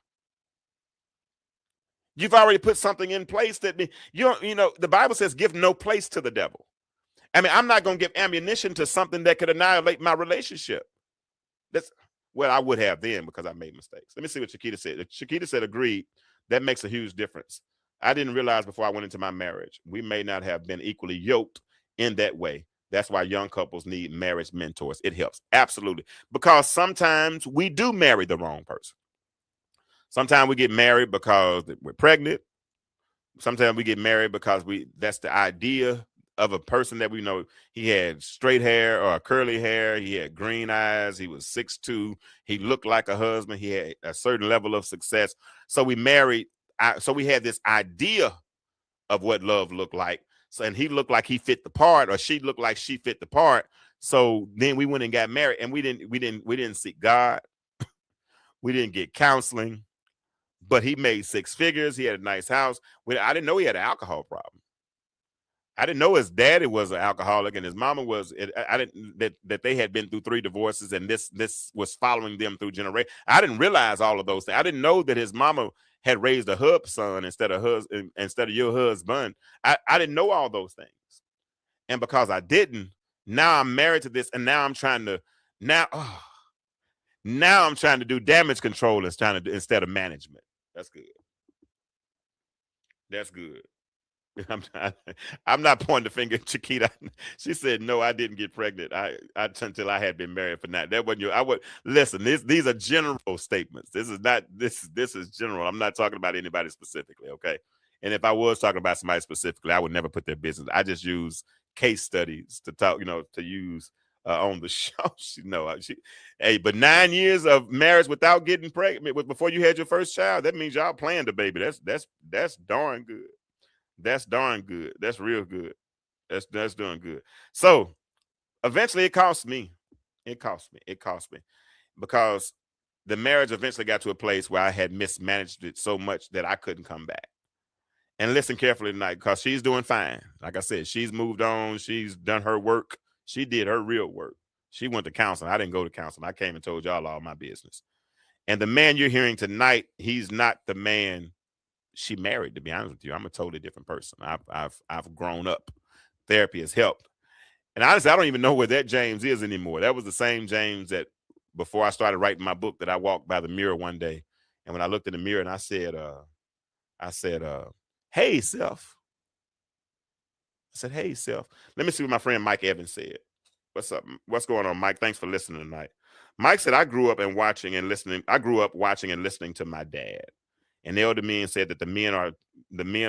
You've already put something in place that the Bible says give no place to the devil. I mean, I'm not going to give ammunition to something that could annihilate my relationship. I would have then, because I made mistakes. Let me see what Chiquita said. Chiquita said, agreed. That makes a huge difference. I didn't realize before I went into my marriage, we may not have been equally yoked in that way. That's why young couples need marriage mentors. It helps. Absolutely. Because sometimes we do marry the wrong person. Sometimes we get married because we're pregnant. Sometimes we get married because that's the idea of a person that we know. He had straight hair or curly hair. He had green eyes. He was 6'2". He looked like a husband. He had a certain level of success. So we married. So we had this idea of what love looked like. So, and he looked like he fit the part, or she looked like she fit the part. So then we went and got married, and we didn't seek God. We didn't get counseling, but he made six figures. He had a nice house. I didn't know he had an alcohol problem. I didn't know his daddy was an alcoholic and his mama was. I didn't that they had been through 3 divorces, and this was following them through generation. I didn't realize all of those things. I didn't know that his mama had raised a husband instead of your husband. I didn't know all those things, and because I didn't, now I'm married to this, and now I'm trying to now. Oh, now I'm trying to do damage control instead of management. That's good. That's good. I'm not pointing the finger at Chiquita. She said, "No, I didn't get pregnant. Until I had been married for that. That wasn't you. I would listen. These are general statements. This is not this is general. I'm not talking about anybody specifically. Okay. And if I was talking about somebody specifically, I would never put their business. I just use case studies to talk. To use on the show. Hey, but 9 years of marriage without getting pregnant before you had your first child. That means y'all planned the baby. That's darn good. That's darn good. That's real good. That's doing good. So eventually it cost me. It cost me. It cost me because the marriage eventually got to a place where I had mismanaged it so much that I couldn't come back. And listen carefully tonight, because she's doing fine. Like I said, she's moved on. She's done her work. She did her real work. She went to counseling. I didn't go to counseling. I came and told y'all all my business. And the man you're hearing tonight, he's not the man she married. To be honest with you, I'm a totally different person. I've grown up. Therapy has helped. And honestly, I don't even know where that James is anymore. That was the same James that before I started writing my book, that I walked by the mirror one day, and when I looked in the mirror and I said, "Hey, self." I said, "Hey, self." Let me see what my friend Mike Evans said. What's up? What's going on, Mike? Thanks for listening tonight. Mike said, I grew up watching and listening to my dad. And the older men said that the men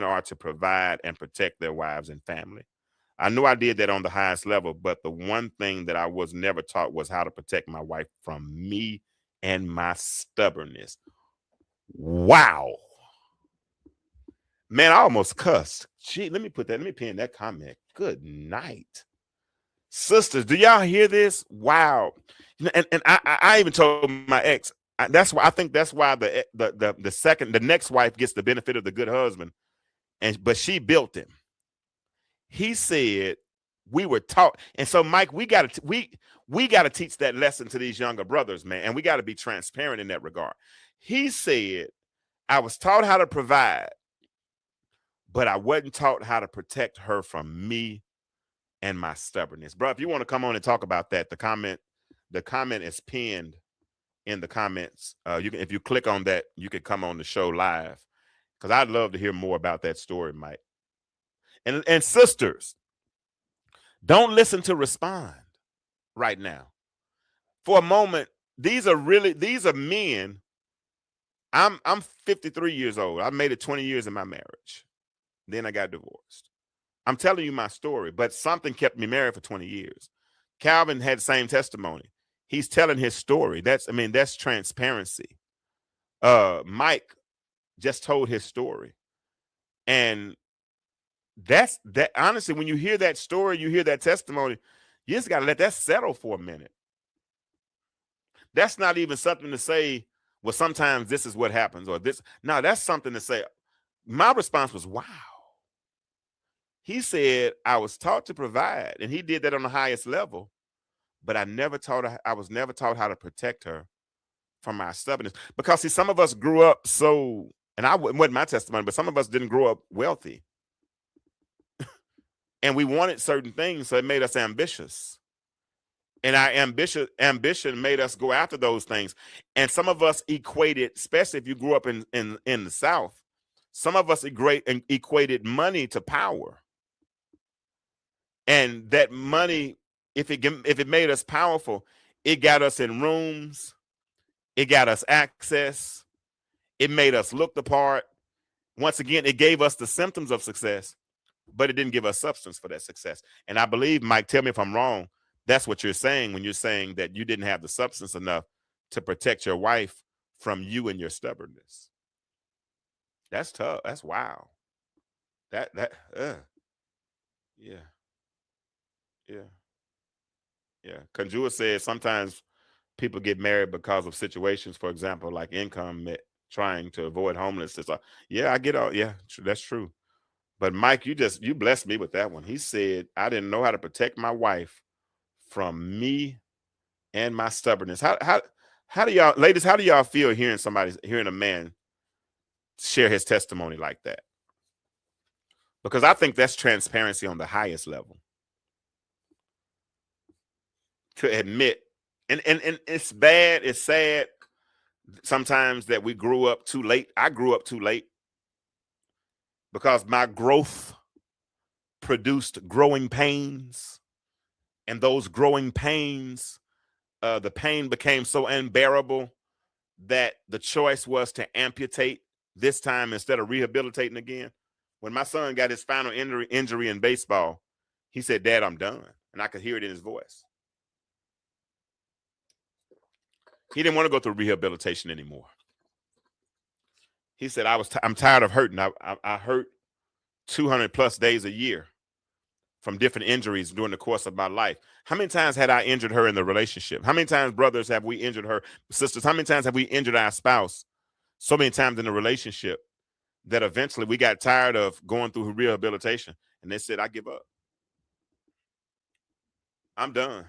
are to provide and protect their wives and family. I knew I did that on the highest level, but the one thing that I was never taught was how to protect my wife from me and my stubbornness. Wow. Man, I almost cussed. Gee, let me pin that comment. Good night. Sisters, do y'all hear this? Wow. And I even told my ex, that's why the next wife gets the benefit of the good husband. But she built him. He said we were taught. And so Mike, we gotta teach that lesson to these younger brothers, man. And we got to be transparent in that regard. He said, I was taught how to provide, but I wasn't taught how to protect her from me and my stubbornness. Bro, if you want to come on and talk about that, the comment is pinned in the comments. If you click on that, you can come on the show live, because I'd love to hear more about that story, Mike. And sisters, don't listen to respond right now. For a moment, these are men. I'm 53 years old. I made it 20 years in my marriage. Then I got divorced. I'm telling you my story, but something kept me married for 20 years. Calvin had the same testimony. He's telling his story. That's transparency. Mike just told his story. And that's that. Honestly, when you hear that story, you hear that testimony, you just got to let that settle for a minute. That's not even something to say, well, sometimes this is what happens, or this. No, that's something to say. My response was, wow. He said, I was taught to provide, and he did that on the highest level, but I was never taught how to protect her from my stubbornness. Because see, some of us grew up so, and it wasn't my testimony, but some of us didn't grow up wealthy. And we wanted certain things, so it made us ambitious. And our ambition made us go after those things. And some of us equated, especially if you grew up in the South, some of us equated money to power. And that money, if it made us powerful, it got us in rooms, it got us access, it made us look the part. Once again, it gave us the symptoms of success, but it didn't give us substance for that success. And I believe, Mike, tell me if I'm wrong, that's what you're saying when you're saying that you didn't have the substance enough to protect your wife from you and your stubbornness. That's tough. That's wow. Yeah. Yeah. Yeah. Conjure says sometimes people get married because of situations, for example, like income, trying to avoid homelessness. Yeah, I get all. Yeah, that's true. But Mike, you blessed me with that one. He said I didn't know how to protect my wife from me and my stubbornness. How do y'all, ladies? How do y'all feel hearing a man share his testimony like that? Because I think that's transparency on the highest level. To admit, and it's bad, it's sad sometimes that we grew up too late. I grew up too late because my growth produced growing pains, and those growing pains, the pain became so unbearable that the choice was to amputate this time instead of rehabilitating again. When my son got his final injury in baseball, he said, "Dad, I'm done," and I could hear it in his voice. He didn't want to go through rehabilitation anymore. He said, I'm tired of hurting. I hurt 200 plus days a year from different injuries during the course of my life. How many times had I injured her in the relationship? How many times, brothers, have we injured her? Sisters, how many times have we injured our spouse? So many times in the relationship that eventually we got tired of going through rehabilitation, and they said, I give up. I'm done.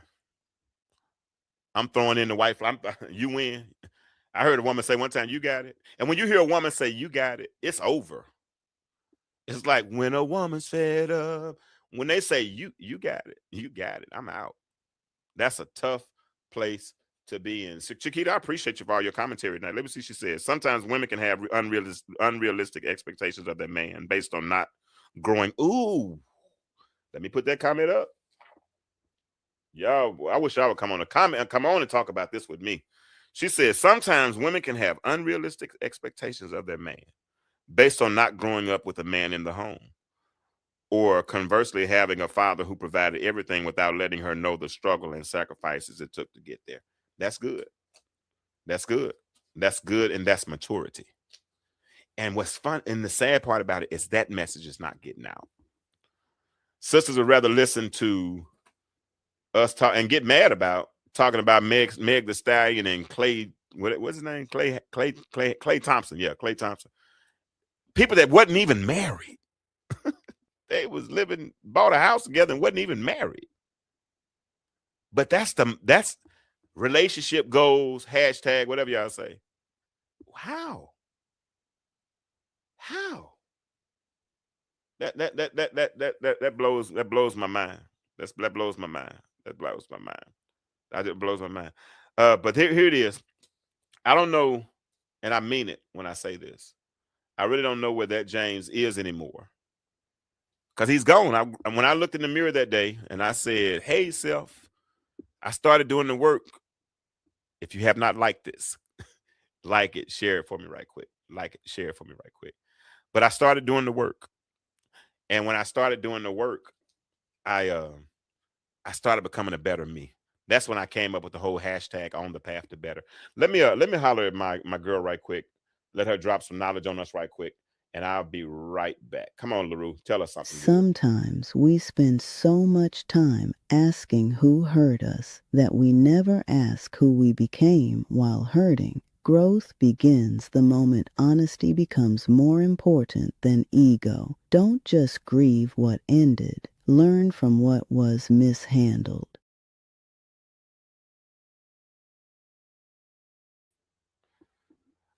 I'm throwing in the wife. You win. I heard a woman say one time, "You got it." And when you hear a woman say, "You got it," it's over. It's like when a woman's fed up. When they say, you got it, you got it, I'm out. That's a tough place to be in. So, Chiquita, I appreciate you for all your commentary tonight. Let me see. She says sometimes women can have unrealistic expectations of their man based on not growing. Ooh, let me put that comment up. Y'all, I wish y'all would come on and talk about this with me. She says sometimes women can have unrealistic expectations of their man based on not growing up with a man in the home, or conversely having a father who provided everything without letting her know the struggle and sacrifices it took to get there. That's good. That's good. That's good, and that's maturity. And what's fun and the sad part about it is that message is not getting out. Sisters would rather listen to us talk and get mad about talking about Meg the Stallion and Clay. What's his name? Clay Thompson. Yeah, Clay Thompson. People that wasn't even married. They was bought a house together and wasn't even married. But that's relationship goals, hashtag, whatever y'all say. How? That blows my mind. That blows my mind. That blows my mind. It blows my mind. But here it is. I don't know, and I mean it when I say this. I really don't know where that James is anymore. Because he's gone. When I looked in the mirror that day and I said, "Hey, self," I started doing the work. If you have not liked this, like it, share it for me right quick. Like it, share it for me right quick. But I started doing the work. And when I started doing the work, I started becoming a better me. That's when I came up with the whole hashtag on the path to better. Let me holler at my girl right quick. Let her drop some knowledge on us right quick, and I'll be right back. Come on, LaRue, tell us something good. Sometimes we spend so much time asking who hurt us that we never ask who we became while hurting. Growth begins the moment honesty becomes more important than ego. Don't just grieve what ended. Learn from what was mishandled.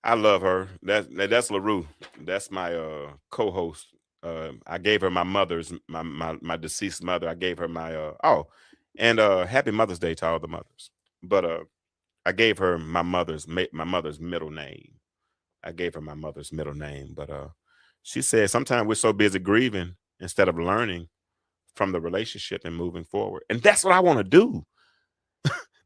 I love her. That's LaRue. That's my co-host. I gave her my deceased mother. I gave her my and happy Mother's Day to all the mothers. But I gave her my mother's middle name. I gave her my mother's middle name. But she said sometimes we're so busy grieving instead of learning from the relationship and moving forward. And that's what I want to do.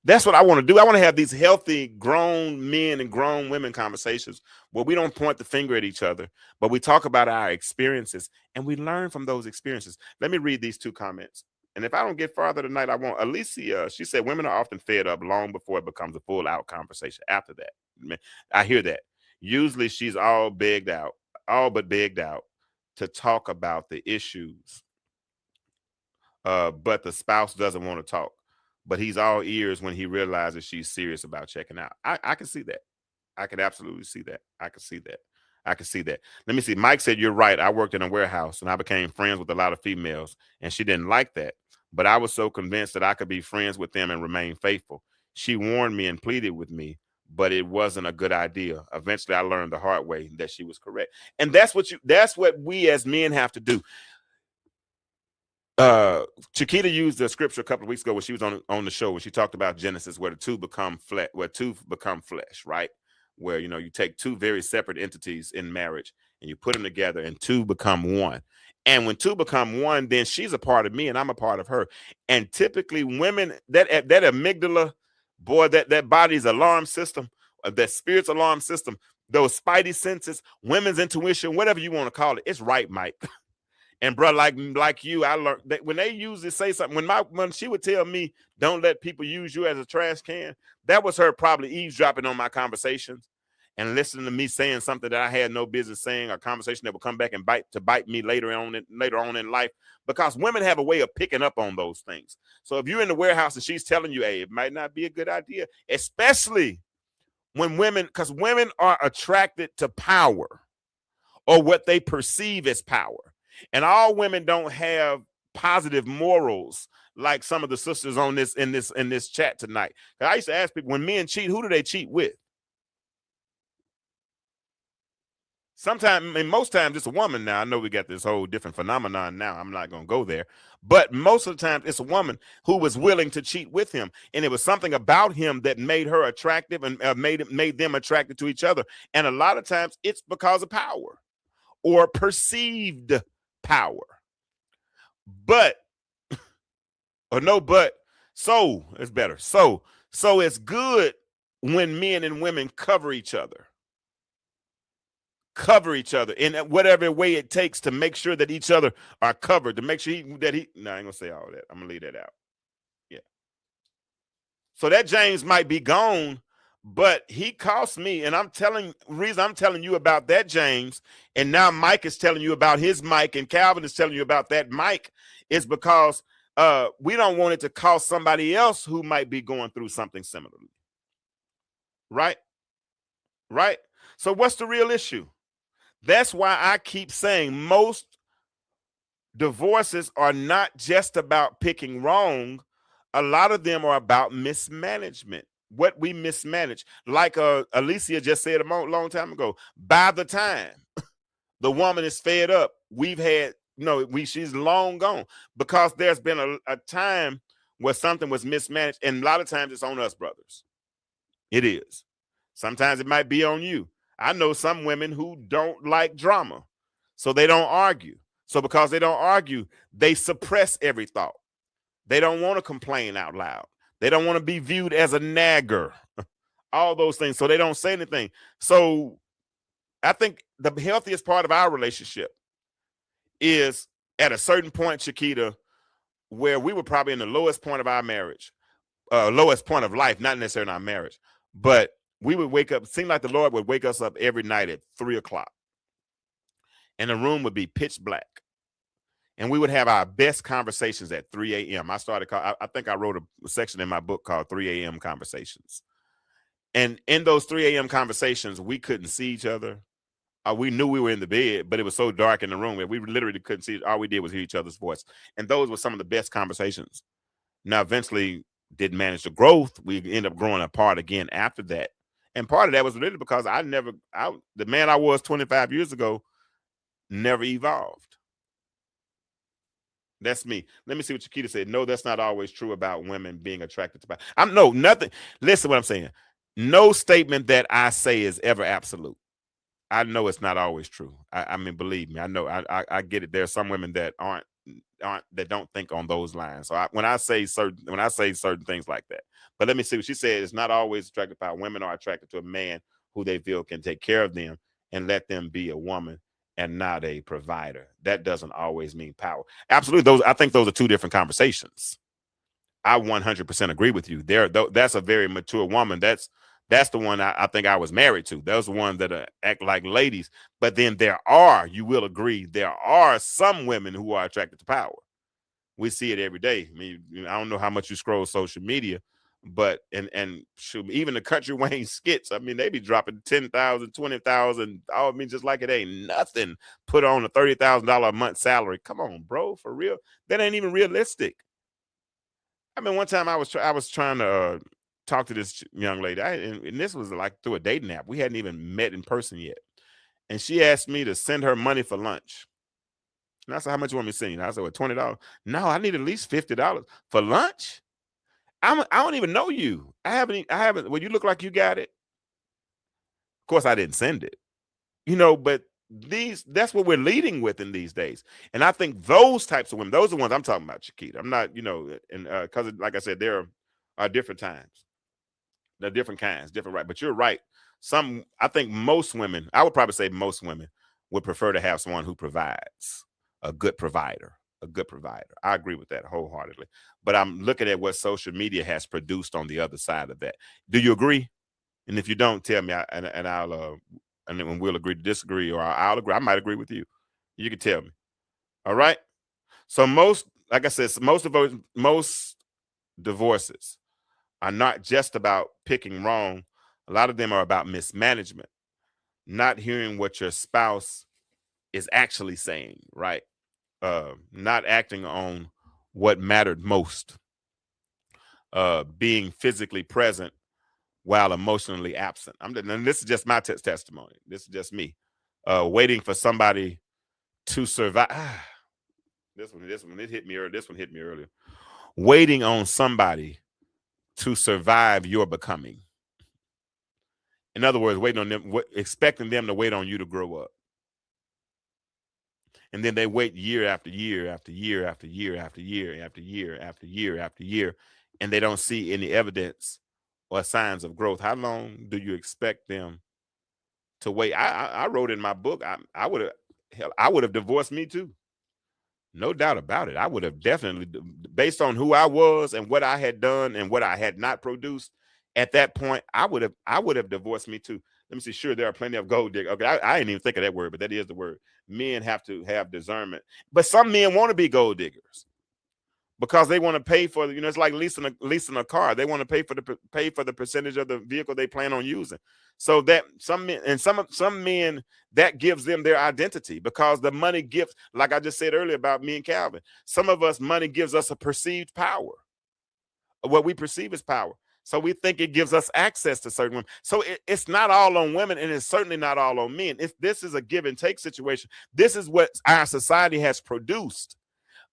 That's what I want to do. I want to have these healthy grown men and grown women conversations where we don't point the finger at each other, but we talk about our experiences and we learn from those experiences. Let me read these two comments. And if I don't get farther tonight, I won't. Alicia, she said, women are often fed up long before it becomes a full out conversation. After that, I hear that. Usually she's all but begged out to talk about the issues, but the spouse doesn't want to talk. but he's all ears when he realizes she's serious about checking out. I can see that. I can absolutely see that. I can see that. I can see that. Let me see. Mike said, you're right. I worked in a warehouse and I became friends with a lot of females, and she didn't like that. But I was so convinced that I could be friends with them and remain faithful. She warned me and pleaded with me, but it wasn't a good idea. Eventually, I learned the hard way that she was correct. And that's what we as men have to do. Chiquita used the scripture a couple of weeks ago when she was on the show, where she talked about Genesis, where the two become flesh, right? Where you take two very separate entities in marriage and you put them together and two become one. And when two become one, then she's a part of me and I'm a part of her. And typically women, that amygdala, boy, that body's alarm system, that spirit's alarm system, those spidey senses, women's intuition, whatever you want to call it, it's right, Mike. And bro, like you, I learned that when they usually say something, when she would tell me, don't let people use you as a trash can, that was her probably eavesdropping on my conversations and listening to me saying something that I had no business saying, a conversation that will come back and bite me later on in life, because women have a way of picking up on those things. So if you're in the warehouse and she's telling you, hey, it might not be a good idea, especially when because women are attracted to power or what they perceive as power. And all women don't have positive morals like some of the sisters on this in this chat tonight. I used to ask people, when men cheat, who do they cheat with? Sometimes, and most times, it's a woman. Now I know we got this whole different phenomenon now. I'm not going to go there, but most of the time, it's a woman who was willing to cheat with him, and it was something about him that made her attractive and made them attracted to each other. And a lot of times, it's because of power or perceived power. But so it's better. So it's good when men and women cover each other in whatever way it takes to make sure that each other are covered, to make sure no, I ain't gonna say all that. I'm gonna leave that out. Yeah. So that James might be gone, but he cost me, and I'm telling you about that James, and now Mike is telling you about his Mike, and Calvin is telling you about that Mike, is because we don't want it to cost somebody else who might be going through something similar. Right? So what's the real issue? That's why I keep saying most divorces are not just about picking wrong. A lot of them are about mismanagement. What we mismanage, like Alicia just said a long time ago. By the time the woman is fed up, she's long gone, because there's been a time where something was mismanaged, and a lot of times it's on us, brothers. It is. Sometimes it might be on you. I know some women who don't like drama, so they don't argue. So because they don't argue, they suppress every thought. They don't want to complain out loud. They don't want to be viewed as a nagger. All those things. So they don't say anything. So I think the healthiest part of our relationship is at a certain point, Chiquita, where we were probably in the lowest point of our marriage, lowest point of life, not necessarily in our marriage, but we would wake up. It seemed like the Lord would wake us up every night at 3:00, and the room would be pitch black. And we would have our best conversations at 3 a.m. I think I wrote a section in my book called 3 a.m. Conversations. And in those 3 a.m. conversations, we couldn't see each other. We knew we were in the bed, but it was so dark in the room that we literally couldn't see. All we did was hear each other's voice. And those were some of the best conversations. Now, eventually, didn't manage the growth. We ended up growing apart again after that. And part of that was really because the man I was 25 years ago never evolved. That's me. Let me see what Chiquita said. No, that's not always true about women being attracted to nothing. Listen to what I'm saying. No statement that I say is ever absolute. I know it's not always true. I mean, believe me, I know. I get it. There are some women that that don't think on those lines. So when I say certain things like that. But let me see what she said. It's not always attracted by women are attracted to a man who they feel can take care of them and let them be a woman and not a provider. That doesn't always mean power. Absolutely. I think those are two different conversations. I 100% agree with you. That's a very mature woman. That's the one I think I was married to. Those are the ones that act like ladies. But then you will agree, there are some women who are attracted to power. We see it every day. I mean, I don't know how much you scroll social media, but shoot, even the Country Wayne skits, I mean, they be dropping 10,000, 20,000. I mean, just like it ain't nothing. Put on a $30,000 a month salary. Come on, bro, for real. That ain't even realistic. I mean, one time I was trying to talk to this young lady, and this was like through a dating app. We hadn't even met in person yet, and she asked me to send her money for lunch. And I said, "How much you want me to send you?" I said, "Well, $20." No, I need at least $50 for lunch. I don't even know you. I haven't. Well, you look like you got it. Of course, I didn't send it. But that's what we're leading with in these days. And I think those types of women, those are the ones I'm talking about, Chiquita. I'm not, and because like I said, there are different times. There are different kinds, different right. But you're right. I think most women, I would probably say most women would prefer to have someone who provides, a good provider, a good provider. I agree with that wholeheartedly. But I'm looking at what social media has produced on the other side of that. Do you agree? And if you don't, tell me, and I'll and then we'll agree to disagree, or I'll agree. I might agree with you. You can tell me. All right. So like I said, most divorces are not just about picking wrong. A lot of them are about mismanagement, not hearing what your spouse is actually saying, right? Not acting on what mattered most, being physically present while emotionally absent. And this is just my testimony. This is just me, waiting for somebody to survive. This one it hit me earlier. This one hit me earlier. Waiting on somebody to survive your becoming. In other words, waiting on them, expecting them to wait on you to grow up. And then they wait year after year after year after year after year after year after year after year, and they don't see any evidence or signs of growth. How long do you expect them to wait? I wrote in my book, I would have divorced me too. No doubt about it. I would have definitely, based on who I was and what I had done and what I had not produced at that point, I would have divorced me too. Let me see. Sure, there are plenty of gold diggers. Okay, I didn't even think of that word, but that is the word. Men have to have discernment. But some men want to be gold diggers because they want to pay for, it's like leasing a car. They want to pay for the percentage of the vehicle they plan on using. So that some men that gives them their identity, because the money gives, like I just said earlier about me and Calvin, some of us, money gives us a perceived power. What we perceive as power. So we think it gives us access to certain women. So it's not all on women, and it's certainly not all on men. This is a give and take situation. This is what our society has produced.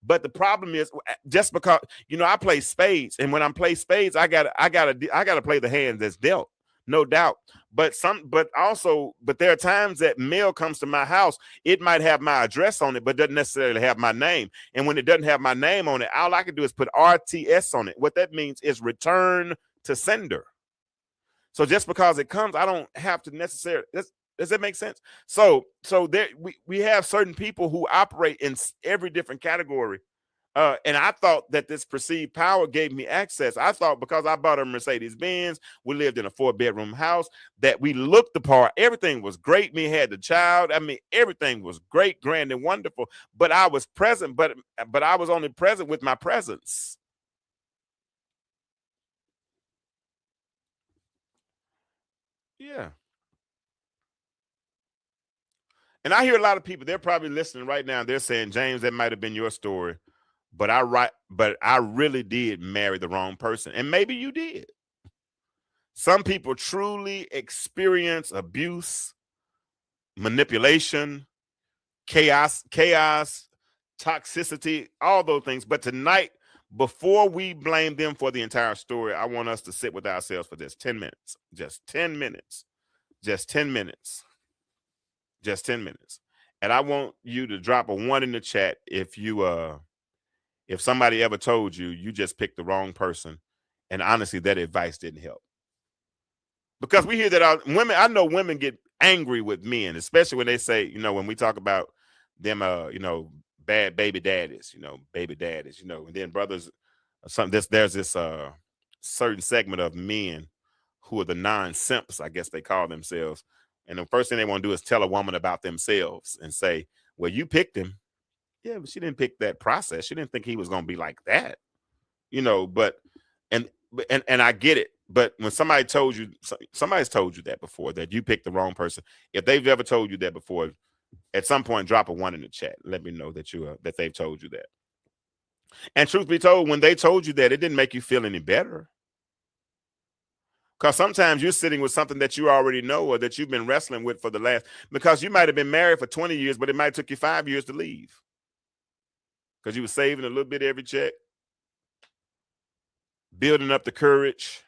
But the problem is, just because I play spades, and when I play spades, I gotta play the hand that's dealt, no doubt. But there are times that mail comes to my house. It might have my address on it, but doesn't necessarily have my name. And when it doesn't have my name on it, all I can do is put RTS on it. What that means is return to sender. So just because it comes, I don't have to necessarily. Does that make sense? So there we have certain people who operate in every different category. And I thought that this perceived power gave me access. I thought because I bought a Mercedes Benz, we lived in a 4-bedroom house, that we looked the part. Everything was great. Me had the child. I mean, everything was great, grand, and wonderful. But I was present, but I was only present with my presence. Yeah. And I hear a lot of people, they're probably listening right now. They're saying, James, that might have been your story, but I really did marry the wrong person. And maybe you did. Some people truly experience abuse, manipulation, chaos, toxicity, all those things. But tonight, before we blame them for the entire story, I want us to sit with ourselves for just 10 minutes. Just 10 minutes. Just 10 minutes. Just 10 minutes. And I want you to drop a 1 in the chat if somebody ever told you you just picked the wrong person, and honestly that advice didn't help. Because we hear that women, I know women get angry with men, especially when they say, when we talk about them bad baby daddies, and then brothers, there's this certain segment of men who are the non-simps, I guess they call themselves. And the first thing they want to do is tell a woman about themselves and say, well, you picked him. Yeah, but she didn't pick that process. She didn't think he was going to be like that, but and I get it. But when somebody's told you that before, that you picked the wrong person, if they've ever told you that before, at some point drop a 1 in the chat. Let me know that that they've told you that. And truth be told, when they told you that, it didn't make you feel any better. Because sometimes you're sitting with something that you already know or that you've been wrestling with for the last, because you might have been married for 20 years, but it might have took you 5 years to leave. Because you were saving a little bit every check, building up the courage,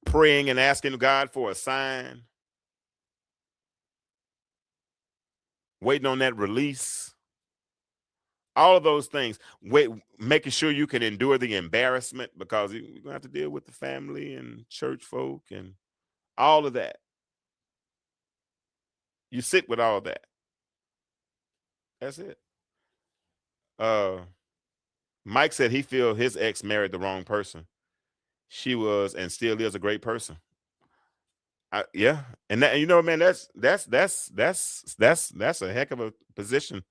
praying and asking God for a sign, waiting on that release. All of those things, making sure you can endure the embarrassment, because you're going to have to deal with the family and church folk and all of that. You sit with all that. That's it. Mike said he feel his ex married the wrong person. She was and still is a great person. Yeah, and that, man, that's a heck of a position,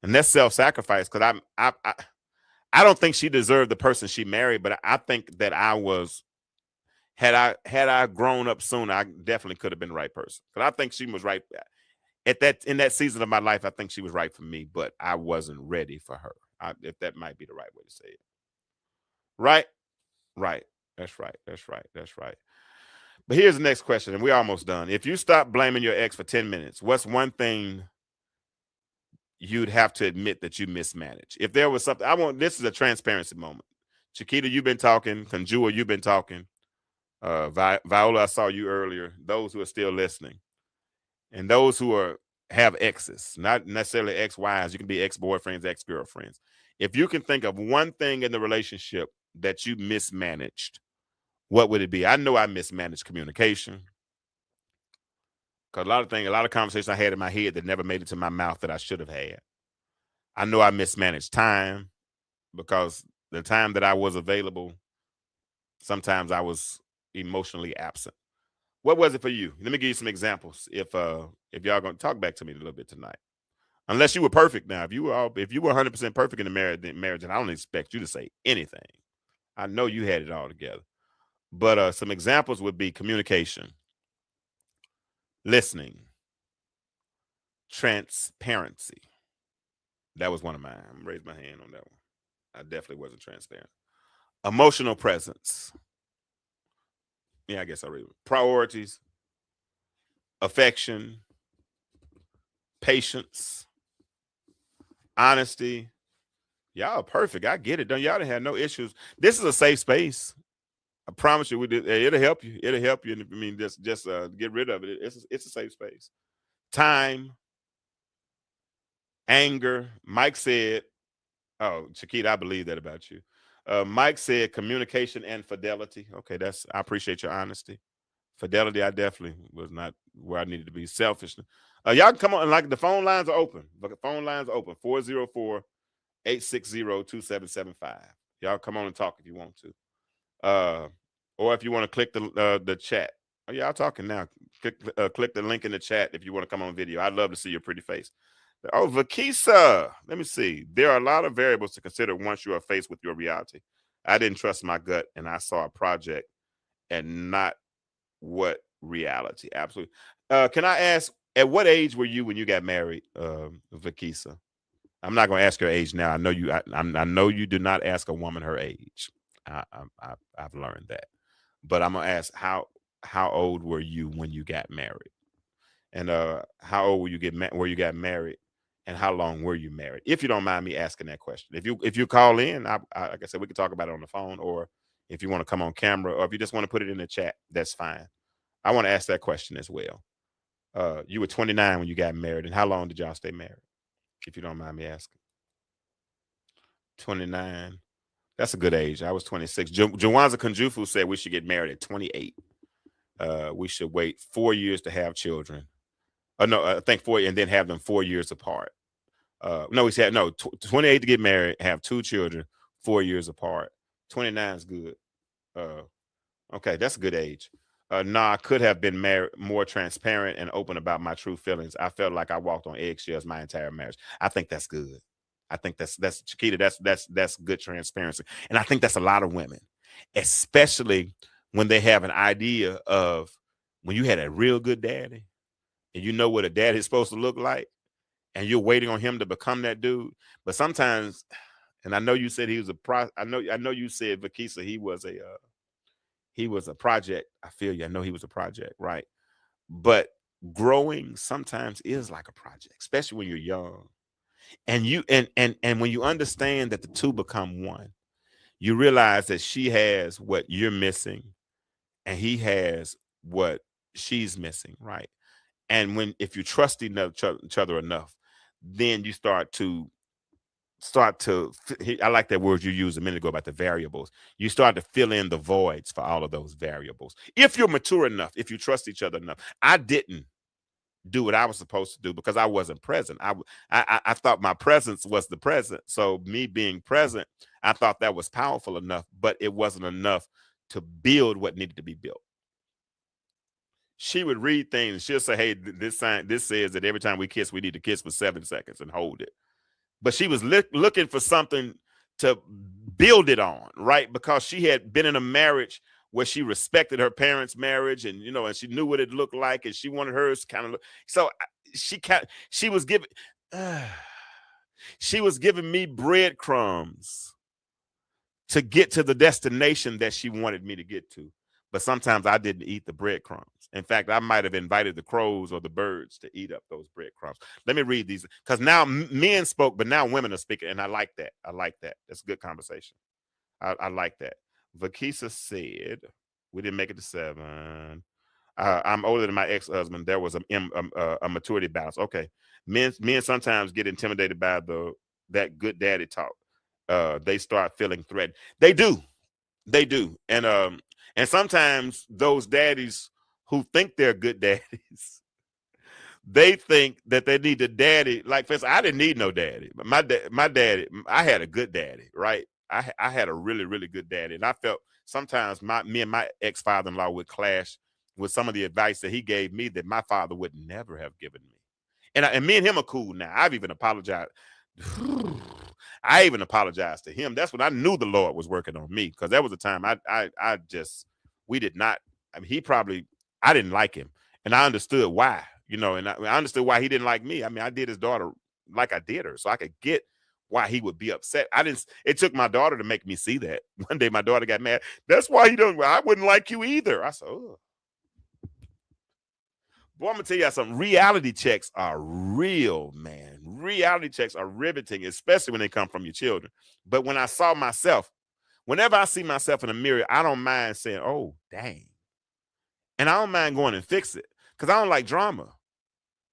and that's self-sacrifice. Because I don't think she deserved the person she married, but I think that had I grown up sooner, I definitely could have been the right person. Because I think she was right in that season of my life. I think she was right for me, but I wasn't ready for her. If that might be the right way to say it. Right. That's right. But here's the next question, and we're almost done. If you stop blaming your ex for 10 minutes, what's one thing you'd have to admit that you mismanaged? If there was something, this is a transparency moment. Chiquita, you've been talking. Conjua, you've been talking. Viola, I saw you earlier. Those who are still listening, and those who have exes, not necessarily ex-wives. You can be ex-boyfriends, ex-girlfriends. If you can think of one thing in the relationship that you mismanaged, what would it be? I know I mismanaged communication, because a lot of conversations I had in my head that never made it to my mouth that I should have had. I know I mismanaged time, because the time that I was available, sometimes I was emotionally absent. What was it for you? Let me give you some examples. If y'all gonna talk back to me a little bit tonight, unless you were perfect. Now, if you were 100% perfect in the marriage, then I don't expect you to say anything. I know you had it all together. But some examples would be communication, listening, transparency. That was one of mine. I'm gonna raise my hand on that one. I definitely wasn't transparent. Emotional presence. Yeah, I guess I read priorities, affection, patience, honesty. Y'all are perfect. I get it. Y'all didn't have no issues. This is a safe space. I promise you, it'll help you. It'll help you. I mean, just get rid of it. It's a safe space. Time, anger. Mike said, "Oh, Chiquita, I believe that about you." Mike said communication and fidelity. Okay, I appreciate your honesty. Fidelity, I definitely was not where I needed to be. Selfish. Y'all can come on, like the phone lines are open. The phone lines are open. 404-860-2775. Y'all come on and talk if you want to. Or if you want to click the chat. Oh, yeah, I'm talking now. Click the link in the chat if you want to come on video. I'd love to see your pretty face. Oh, Vakisa. Let me see. There are a lot of variables to consider once you are faced with your reality. I didn't trust my gut, and I saw a project and not what reality. Absolutely. Can I ask, at what age were you when you got married, Vakisa? I'm not going to ask your age now. I know you. I know you do not ask a woman her age. I've learned that, but I'm gonna ask how old were you when you got married, and how old were you where you got married, and how long were you married? If you don't mind me asking that question. If you call in, like I said, we can talk about it on the phone, or if you want to come on camera, or if you just want to put it in the chat, that's fine. I want to ask that question as well. You were 29 when you got married, and how long did y'all stay married? If you don't mind me asking. 29. That's a good age. I was 26. Jawanza Kunjufu said we should get married at 28. We should wait 4 years to have children. No, I think 4, and then have them 4 years apart. No, he said 28 to get married, have 2 children, 4 years apart. 29 is good. Okay, that's a good age. No, I could have been more transparent and open about my true feelings. I felt like I walked on eggshells my entire marriage. I think that's good. I think that's Chiquita. That's good transparency, and I think that's a lot of women, especially when they have an idea of when you had a real good daddy, and you know what a daddy is supposed to look like, and you're waiting on him to become that dude. But sometimes, and I know you said he was a pro. I know you said Vakisa he was a project. I feel you. I know he was a project, right? But growing sometimes is like a project, especially when you're young. And and when you understand that the two become one, you realize that she has what you're missing and he has what she's missing, right? And when if you trust each other enough, then you I like that word you used a minute ago about the variables. You start to fill in the voids for all of those variables. If you're mature enough, if you trust each other enough. I didn't do what I was supposed to do because I wasn't present. I thought my presence was the present. So me being present, I thought that was powerful enough, but it wasn't enough to build what needed to be built. She would read things. She'll say, "Hey, this says that every time we kiss, we need to kiss for 7 seconds and hold it." But she was looking for something to build it on, right? Because she had been in a marriage where she respected her parents' marriage, and and she knew what it looked like, and she wanted hers kind of look. So she was giving she was giving me breadcrumbs to get to the destination that she wanted me to get to. But sometimes I didn't eat the breadcrumbs. In fact, I might have invited the crows or the birds to eat up those breadcrumbs. Let me read these because now men spoke, but now women are speaking. And I like that. I like that. That's a good conversation. I like that. Vakisa said, we didn't make it to 7. I'm older than my ex-husband. There was a maturity balance. Okay. Men sometimes get intimidated by that good daddy talk. They start feeling threatened. They do. They do. And sometimes those daddies who think they're good daddies, they think that they need a daddy. Like, for instance, I didn't need no daddy. But my daddy, I had a good daddy, right? I had a really, really good daddy. And I felt sometimes me and my ex-father-in-law would clash with some of the advice that he gave me that my father would never have given me. And me and him are cool now. I've even apologized. I even apologized to him. That's when I knew the Lord was working on me, because there was a time I just we did not. I mean, I didn't like him, and I understood why. And I understood why he didn't like me. I mean, I did his daughter like I did her, so I could get why he would be upset. I didn't. It took my daughter to make me see that. One day, my daughter got mad. That's why he don't. I wouldn't like you either. I said, oh. Boy, I'm gonna tell you something. Reality checks are real, man. Reality checks are riveting, especially when they come from your children. But when I saw myself, whenever I see myself in the mirror, I don't mind saying, "Oh, dang," and I don't mind going and fix it because I don't like drama.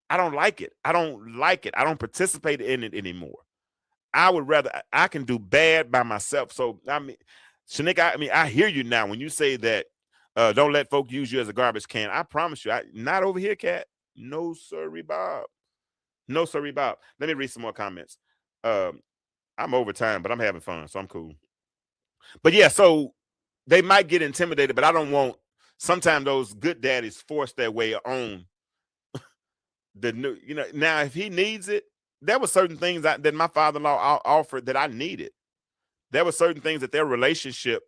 I don't like it. I don't like it. I don't participate in it anymore. I would rather I can do bad by myself. So I mean, Shanika, I hear you now when you say that. Don't let folk use you as a garbage can. I promise you, not over here, cat. No, sorry, Bob. No, sorry, Bob. Let me read some more comments. Um, I'm over time, but I'm having fun, so I'm cool. But yeah, so they might get intimidated, but I don't want. Sometimes those good daddies force their way on the new. Now if he needs it, there were certain things that my father-in-law offered that I needed. There were certain things that their relationship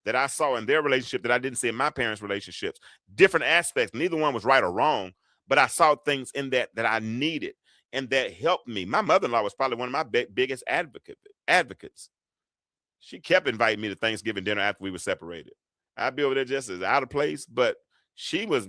that I saw in their relationship that I didn't see in my parents' relationships. Different aspects. Neither one was right or wrong, but I saw things in that I needed and that helped me. My mother-in-law was probably one of my biggest advocates. She kept inviting me to Thanksgiving dinner after we were separated. I'd be over there just as out of place, but she was,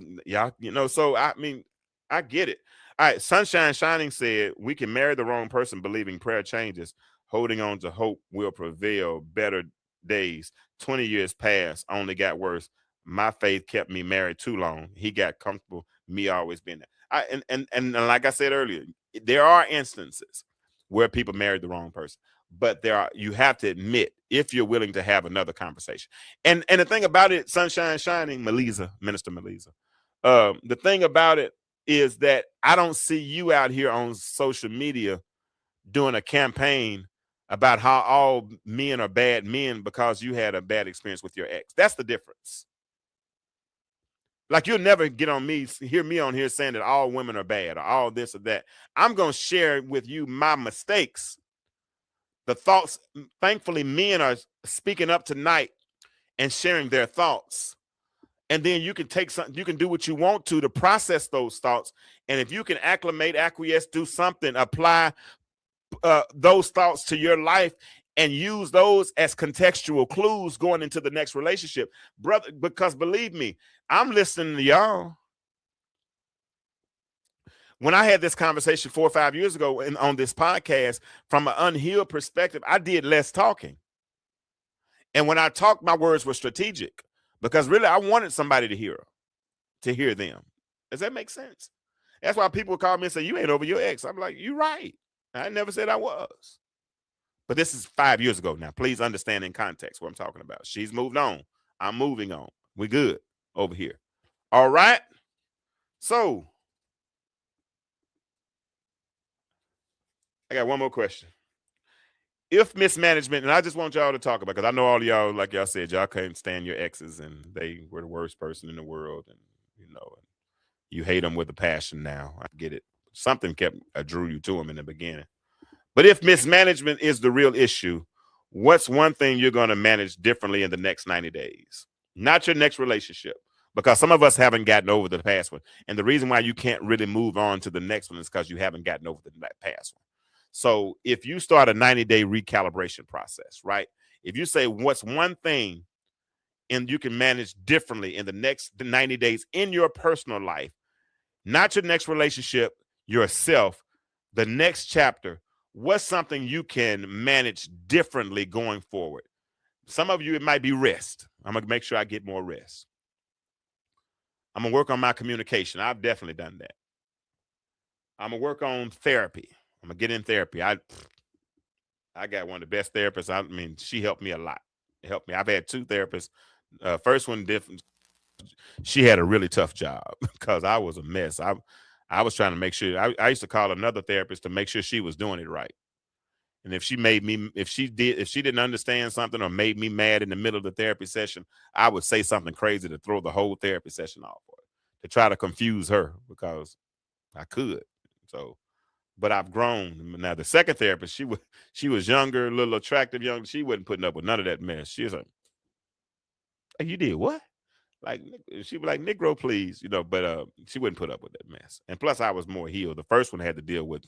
so I get it. All right, Sunshine Shining said, we can marry the wrong person believing prayer changes. Holding on to hope will prevail. Better days. 20 years passed, only got worse. My faith kept me married too long. He got comfortable, me always being there. And like I said earlier, there are instances where people married the wrong person. But you have to admit, if you're willing to have another conversation. And the thing about it, Sunshine Shining, Minister Melisa, the thing about it is that I don't see you out here on social media doing a campaign about how all men are bad men because you had a bad experience with your ex. That's the difference. Like you'll never hear me on here saying that all women are bad or all this or that. I'm going to share with you my mistakes, the thoughts. Thankfully, men are speaking up tonight and sharing their thoughts. And then you can take something, you can do what you want to process those thoughts. And if you can acclimate, acquiesce, do something, apply those thoughts to your life and use those as contextual clues going into the next relationship, brother, because believe me, I'm listening to y'all. When I had this conversation 4 or 5 years ago on this podcast, from an unhealed perspective, I did less talking. And when I talked, my words were strategic because really I wanted somebody to hear them. Does that make sense? That's why people call me and say, you ain't over your ex. I'm like, you're right. I never said I was. But this is 5 years ago now. Please understand in context what I'm talking about. She's moved on. I'm moving on. We good over here. All right. So I got one more question. If mismanagement, and I just want y'all to talk about, because I know all of y'all, like y'all said, y'all can't stand your exes and they were the worst person in the world. And, you hate them with a passion now. I get it. Something drew you to them in the beginning. But if mismanagement is the real issue, what's one thing you're going to manage differently in the next 90 days? Not your next relationship, because some of us haven't gotten over the past one. And the reason why you can't really move on to the next one is because you haven't gotten over the past one. So if you start a 90-day recalibration process, right? If you say what's one thing and you can manage differently in the next 90 days in your personal life, not your next relationship, yourself, the next chapter, what's something you can manage differently going forward? Some of you, it might be rest. I'm going to make sure I get more rest. I'm going to work on my communication. I've definitely done that. I'm going to work on therapy. I'm going to get in therapy. I got one of the best therapists. I mean, she helped me a lot. It helped me. I've had 2 therapists. First one, different. She had a really tough job because I was a mess. I was trying to make sure. I used to call another therapist to make sure she was doing it right. And if she didn't understand something or made me mad in the middle of the therapy session, I would say something crazy to throw the whole therapy session off for it, to try to confuse her because I could. So, but I've grown. Now the second therapist, she was younger, a little attractive, young. She wasn't putting up with none of that mess. She was like, hey, you did what? Like she was like, Negro, please, but she wouldn't put up with that mess. And plus I was more healed. The first one had to deal with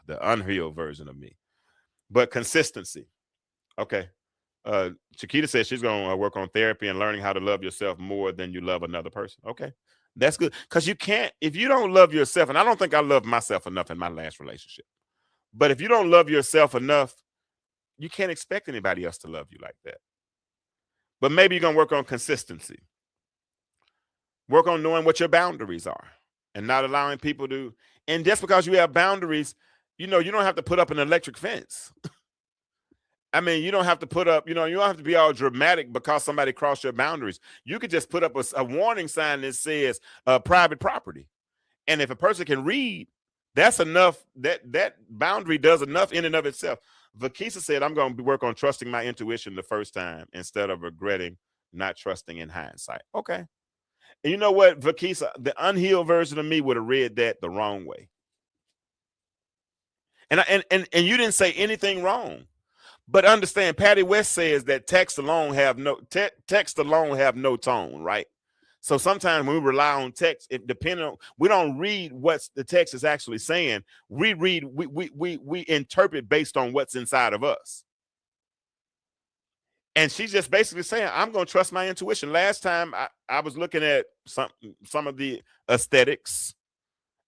the unhealed version of me. But consistency. Okay. Chiquita says she's going to work on therapy and learning how to love yourself more than you love another person. Okay. That's good. Because you can't, if you don't love yourself, and I don't think I loved myself enough in my last relationship, but if you don't love yourself enough, you can't expect anybody else to love you like that. But maybe you're going to work on consistency. Work on knowing what your boundaries are and not allowing people to, and just because you have boundaries, you don't have to put up an electric fence. I mean, you don't have to put up, you don't have to be all dramatic because somebody crossed your boundaries. You could just put up a warning sign that says private property. And if a person can read, that's enough. That boundary does enough in and of itself. Vakisa said, I'm going to work on trusting my intuition the first time instead of regretting not trusting in hindsight. Okay. And you know what, Vakisa, the unhealed version of me would have read that the wrong way. And you didn't say anything wrong. But understand, Patty West says that text alone have no tone, right? So sometimes when we rely on text, we don't read what the text is actually saying. We interpret based on what's inside of us. And she's just basically saying, I'm going to trust my intuition. Last time I was looking at some of the aesthetics.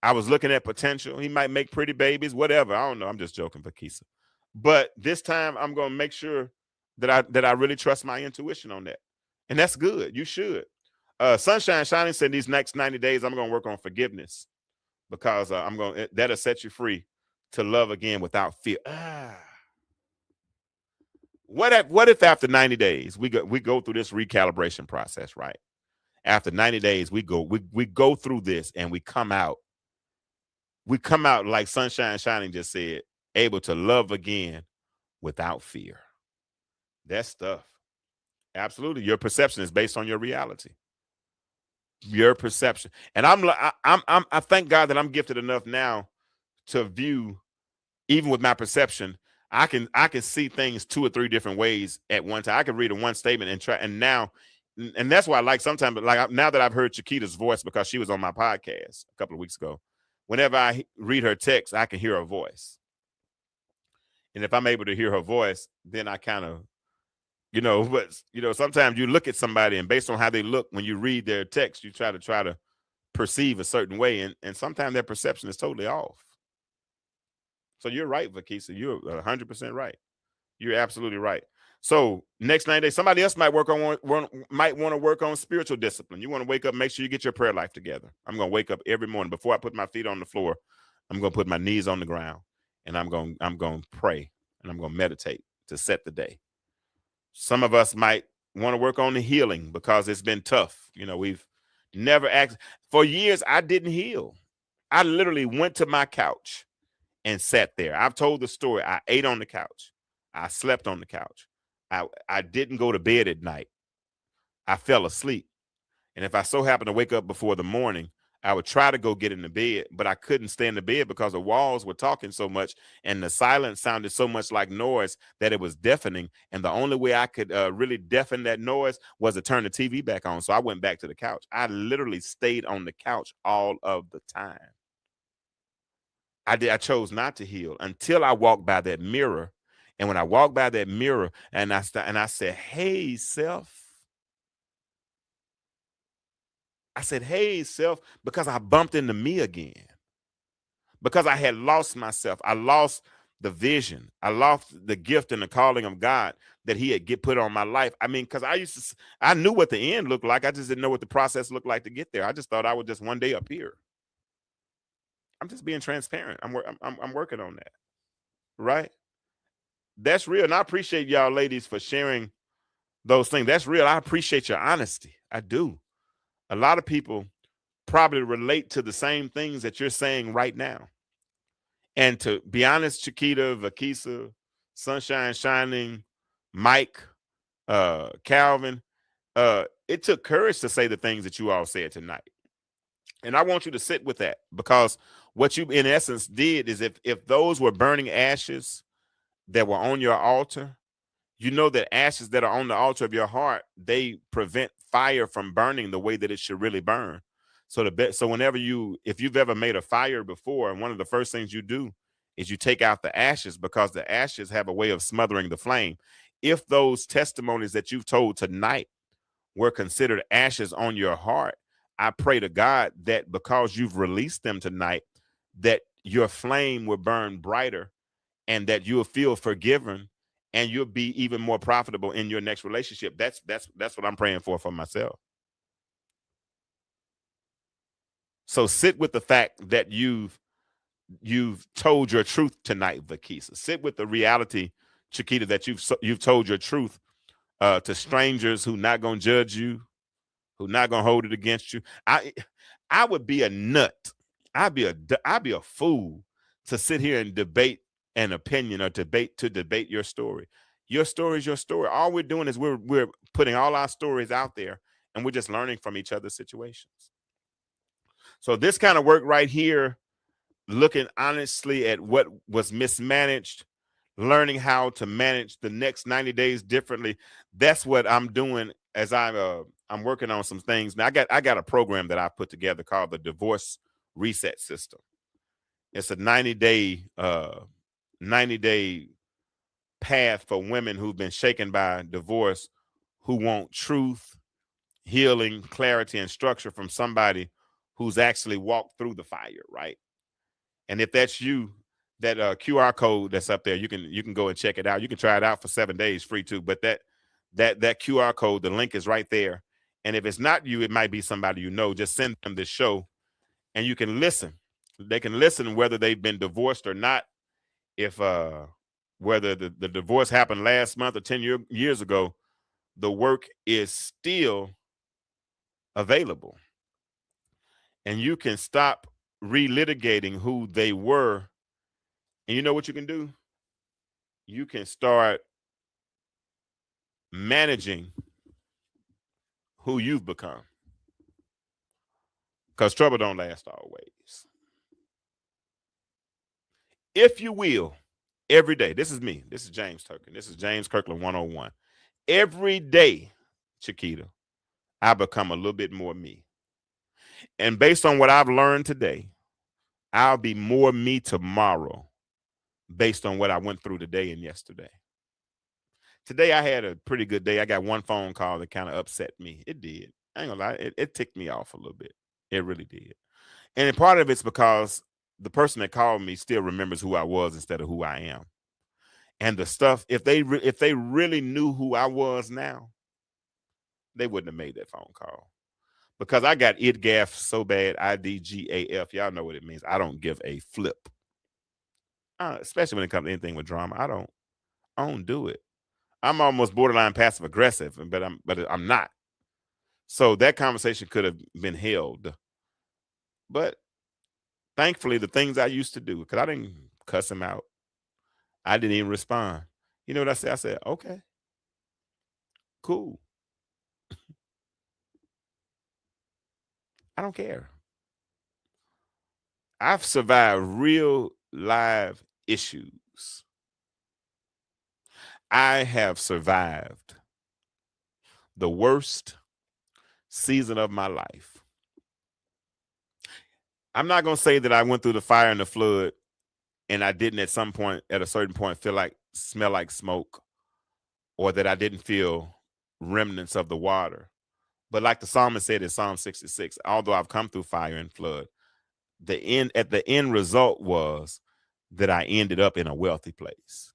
I was looking at potential. He might make pretty babies, whatever. I don't know. I'm just joking, Vakisa. But this time I'm going to make sure that I really trust my intuition on that. And that's good. You should. Sunshine Shining said these next 90 days, I'm going to work on forgiveness because that'll set you free to love again without fear. What if after 90 days we go through this recalibration process, right? After 90 days, we go through this and we come out like Sunshine Shining just said, able to love again without fear. That stuff. Absolutely. Your perception is based on your reality. your perception. And I thank God that I'm gifted enough now to view, even with my perception, I can see things 2 or 3 different ways at one time. I can read a one statement and try, and now, and that's why I like sometimes, but like now that I've heard Chiquita's voice because she was on my podcast a couple of weeks ago, whenever I read her text, I can hear her voice. And if I'm able to hear her voice, then I kind of, but sometimes you look at somebody and based on how they look when you read their text, you try to perceive a certain way, and sometimes their perception is totally off. So you're right, Vakisa. You're 100% right. You're absolutely right. So next 90 days, somebody else might want to work on spiritual discipline. You want to wake up, make sure you get your prayer life together. I'm going to wake up every morning before I put my feet on the floor. I'm going to put my knees on the ground, and I'm going to pray, and I'm going to meditate to set the day. Some of us might want to work on the healing because it's been tough. We've never asked. For years, I didn't heal. I literally went to my couch and sat there. I've told the story. I ate on the couch. I slept on the couch. I didn't go to bed at night. I fell asleep. And if I so happened to wake up before the morning, I would try to go get in the bed, but I couldn't stay in the bed because the walls were talking so much and the silence sounded so much like noise that it was deafening. And the only way I could really deafen that noise was to turn the TV back on. So I went back to the couch. I literally stayed on the couch all of the time. I chose not to heal until I walked by that mirror. And when I walked by that mirror and I said, "Hey, self." I said, "Hey, self," because I bumped into me again. Because I had lost myself. I lost the vision. I lost the gift and the calling of God that he had put on my life. I mean, because I knew what the end looked like. I just didn't know what the process looked like to get there. I just thought I would just one day appear. I'm just being transparent. I'm working on that. Right? That's real. And I appreciate y'all ladies for sharing those things. That's real. I appreciate your honesty. I do. A lot of people probably relate to the same things that you're saying right now. And to be honest, Chiquita, Vakisa, Sunshine Shining, Mike, Calvin, it took courage to say the things that you all said tonight. And I want you to sit with that, because what you in essence did is if those were burning ashes that were on your altar, you know that ashes that are on the altar of your heart, they prevent fire from burning the way that it should really burn. So whenever if you've ever made a fire before, and one of the first things you do is you take out the ashes, because the ashes have a way of smothering the flame. If those testimonies that you've told tonight were considered ashes on your heart, I pray to God that because you've released them tonight, that your flame will burn brighter, and that you'll feel forgiven, and you'll be even more profitable in your next relationship. That's what I'm praying for myself. So sit with the fact that you've told your truth tonight, Vakisa. Sit with the reality, Chiquita, that you've told your truth to strangers who not gonna judge you, who not gonna hold it against you. I would be a nut. I'd be a fool to sit here and debate an opinion or debate your story. Your story is your story. All we're doing is we're putting all our stories out there, and we're just learning from each other's situations. So this kind of work right here, looking honestly at what was mismanaged, learning how to manage the next 90 days differently. That's what I'm doing as I'm working on some things. Now I got a program that I put together called the Divorce Reset System. It's a 90-day path for women who've been shaken by divorce, who want truth, healing, clarity, and structure from somebody who's actually walked through the fire, right? And if that's you, that QR code that's up there, you can go and check it out. You can try it out for 7 days free too. But that QR code, the link is right there. And if it's not you, it might be somebody you know. Just send them this show, and you can listen. They can listen whether they've been divorced or not. If whether the divorce happened last month or 10 years ago, the work is still available. And you can stop relitigating who they were. And you know what you can do? You can start managing who you've become. because trouble don't last always. If you will, every day, this is me. This is James Turkin. This is James Kirkland 101. Every day, Chiquita, I become a little bit more me. And based on what I've learned today, I'll be more me tomorrow based on what I went through today and yesterday. Today, I had a pretty good day. I got one phone call that kind of upset me. It did. I ain't gonna lie. It ticked me off a little bit. It really did. And part of it's because the person that called me still remembers who I was instead of who I am. And the stuff, if they really knew who I was now, they wouldn't have made that phone call. Because I got IDGAF so bad, IDGAF. Y'all know what it means. I don't give a flip. Especially when it comes to anything with drama. I don't do it. I'm almost borderline passive aggressive, but I'm not. So that conversation could have been held. But thankfully, the things I used to do, because I didn't cuss him out. I didn't even respond. You know what I said? I said, okay, cool. I don't care. I've survived real live issues. I have survived the worst season of my life. I'm not going to say that I went through the fire and the flood and I didn't at a certain point, smell like smoke, or that I didn't feel remnants of the water. But like the psalmist said in Psalm 66, although I've come through fire and flood, the end result was that I ended up in a wealthy place.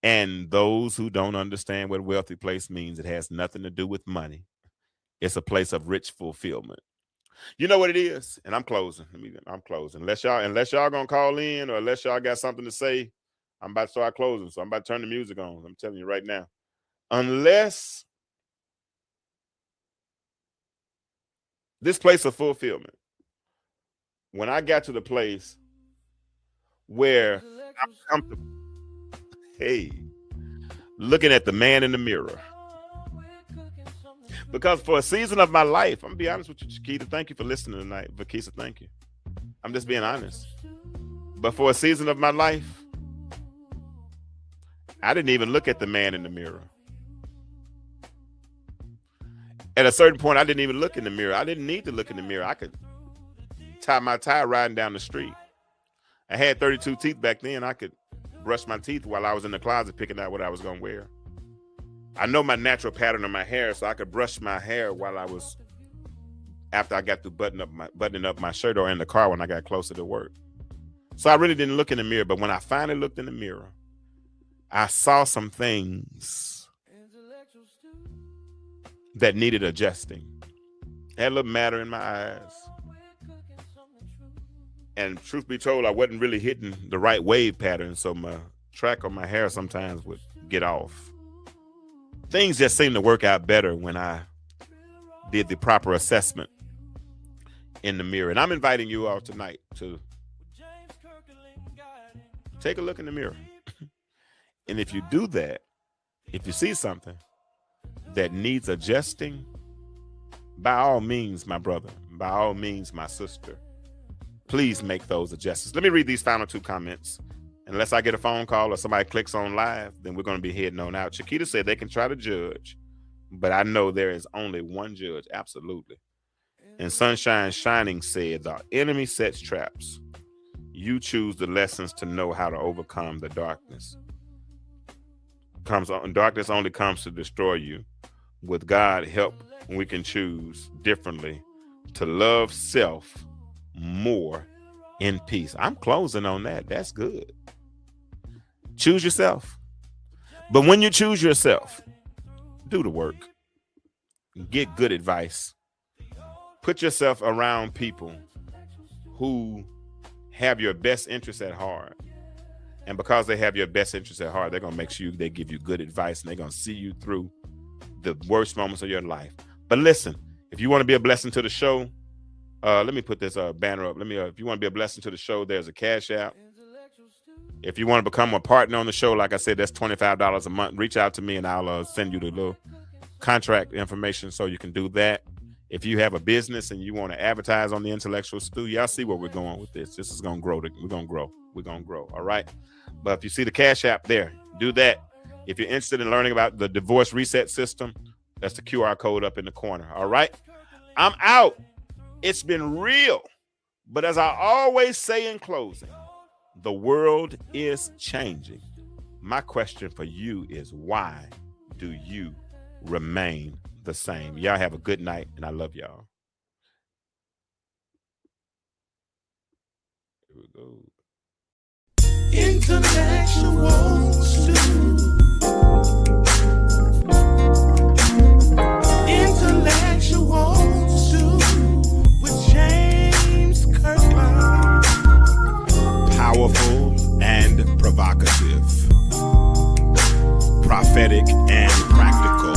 And those who don't understand what a wealthy place means, it has nothing to do with money. It's a place of rich fulfillment. You know what it is? And I'm closing. I'm closing. Unless y'all gonna call in, or unless y'all got something to say, I'm about to start closing. So I'm about to turn the music on. I'm telling you right now. Unless this place of fulfillment, when I got to the place where I'm comfortable, hey, looking at the man in the mirror. Because for a season of my life, I'm gonna be honest with you, Chiquita, thank you for listening tonight. Vakisa, thank you. I'm just being honest. But for a season of my life, I didn't even look at the man in the mirror. At a certain point, I didn't even look in the mirror. I didn't need to look in the mirror. I could tie my tie riding down the street. I had 32 teeth back then. I could brush my teeth while I was in the closet picking out what I was going to wear. I know my natural pattern of my hair, so I could brush my hair after I got through buttoning up my shirt, or in the car when I got closer to work. So I really didn't look in the mirror. But when I finally looked in the mirror, I saw some things that needed adjusting. I had a little matter in my eyes. And truth be told, I wasn't really hitting the right wave pattern, so my track on my hair sometimes would get off. Things just seemed to work out better when I did the proper assessment in the mirror. And I'm inviting you all tonight to take a look in the mirror. And if you do that, if you see something that needs adjusting, by all means, my brother, by all means, my sister, please make those adjustments. Let me read these final two comments. Unless I get a phone call or somebody clicks on live, then we're going to be heading on out. Chiquita said they can try to judge, but I know there is only one judge. Absolutely. And Sunshine Shining said, the enemy sets traps. You choose the lessons to know how to overcome the darkness. Darkness only comes to destroy you. With God help, we can choose differently to love self more in peace. I'm closing on that. That's good. Choose yourself. But when you choose yourself, do the work. Get good advice. Put yourself around people who have your best interests at heart. And because they have your best interests at heart, they're going to make sure they give you good advice, and they're going to see you through the worst moments of your life. But listen, if you want to be a blessing to the show, let me put this banner up. If you want to be a blessing to the show, there's a Cash App. If you want to become a partner on the show, like I said, that's $25 a month. Reach out to me and I'll send you the little contract information so you can do that. If you have a business and you want to advertise on the Intellectual Stew, y'all see where we're going with this. This is going to grow. We're going to grow. We're going to grow. All right. But if you see the Cash App there, do that. If you're interested in learning about the divorce reset system, that's the QR code up in the corner. All right. I'm out. It's been real. But as I always say in closing, the world is changing. My question for you is, why do you remain the same? Y'all have a good night, and I love y'all. Here we go. Intellectual stew. Intellectual stew with James Kirkland. Powerful and provocative, prophetic and practical,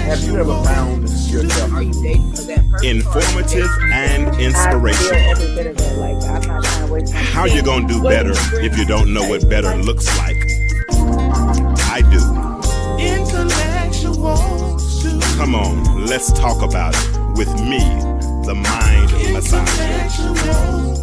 Have you ever found yourself? Are you dating for that person? informative and I feel inspirational. every bit of it. Like, I'm not trying to waste my How you gonna do better if you don't know what better looks like? I do. Intellectual stew. Come on, let's talk about it with me, the mind massager. Intellectual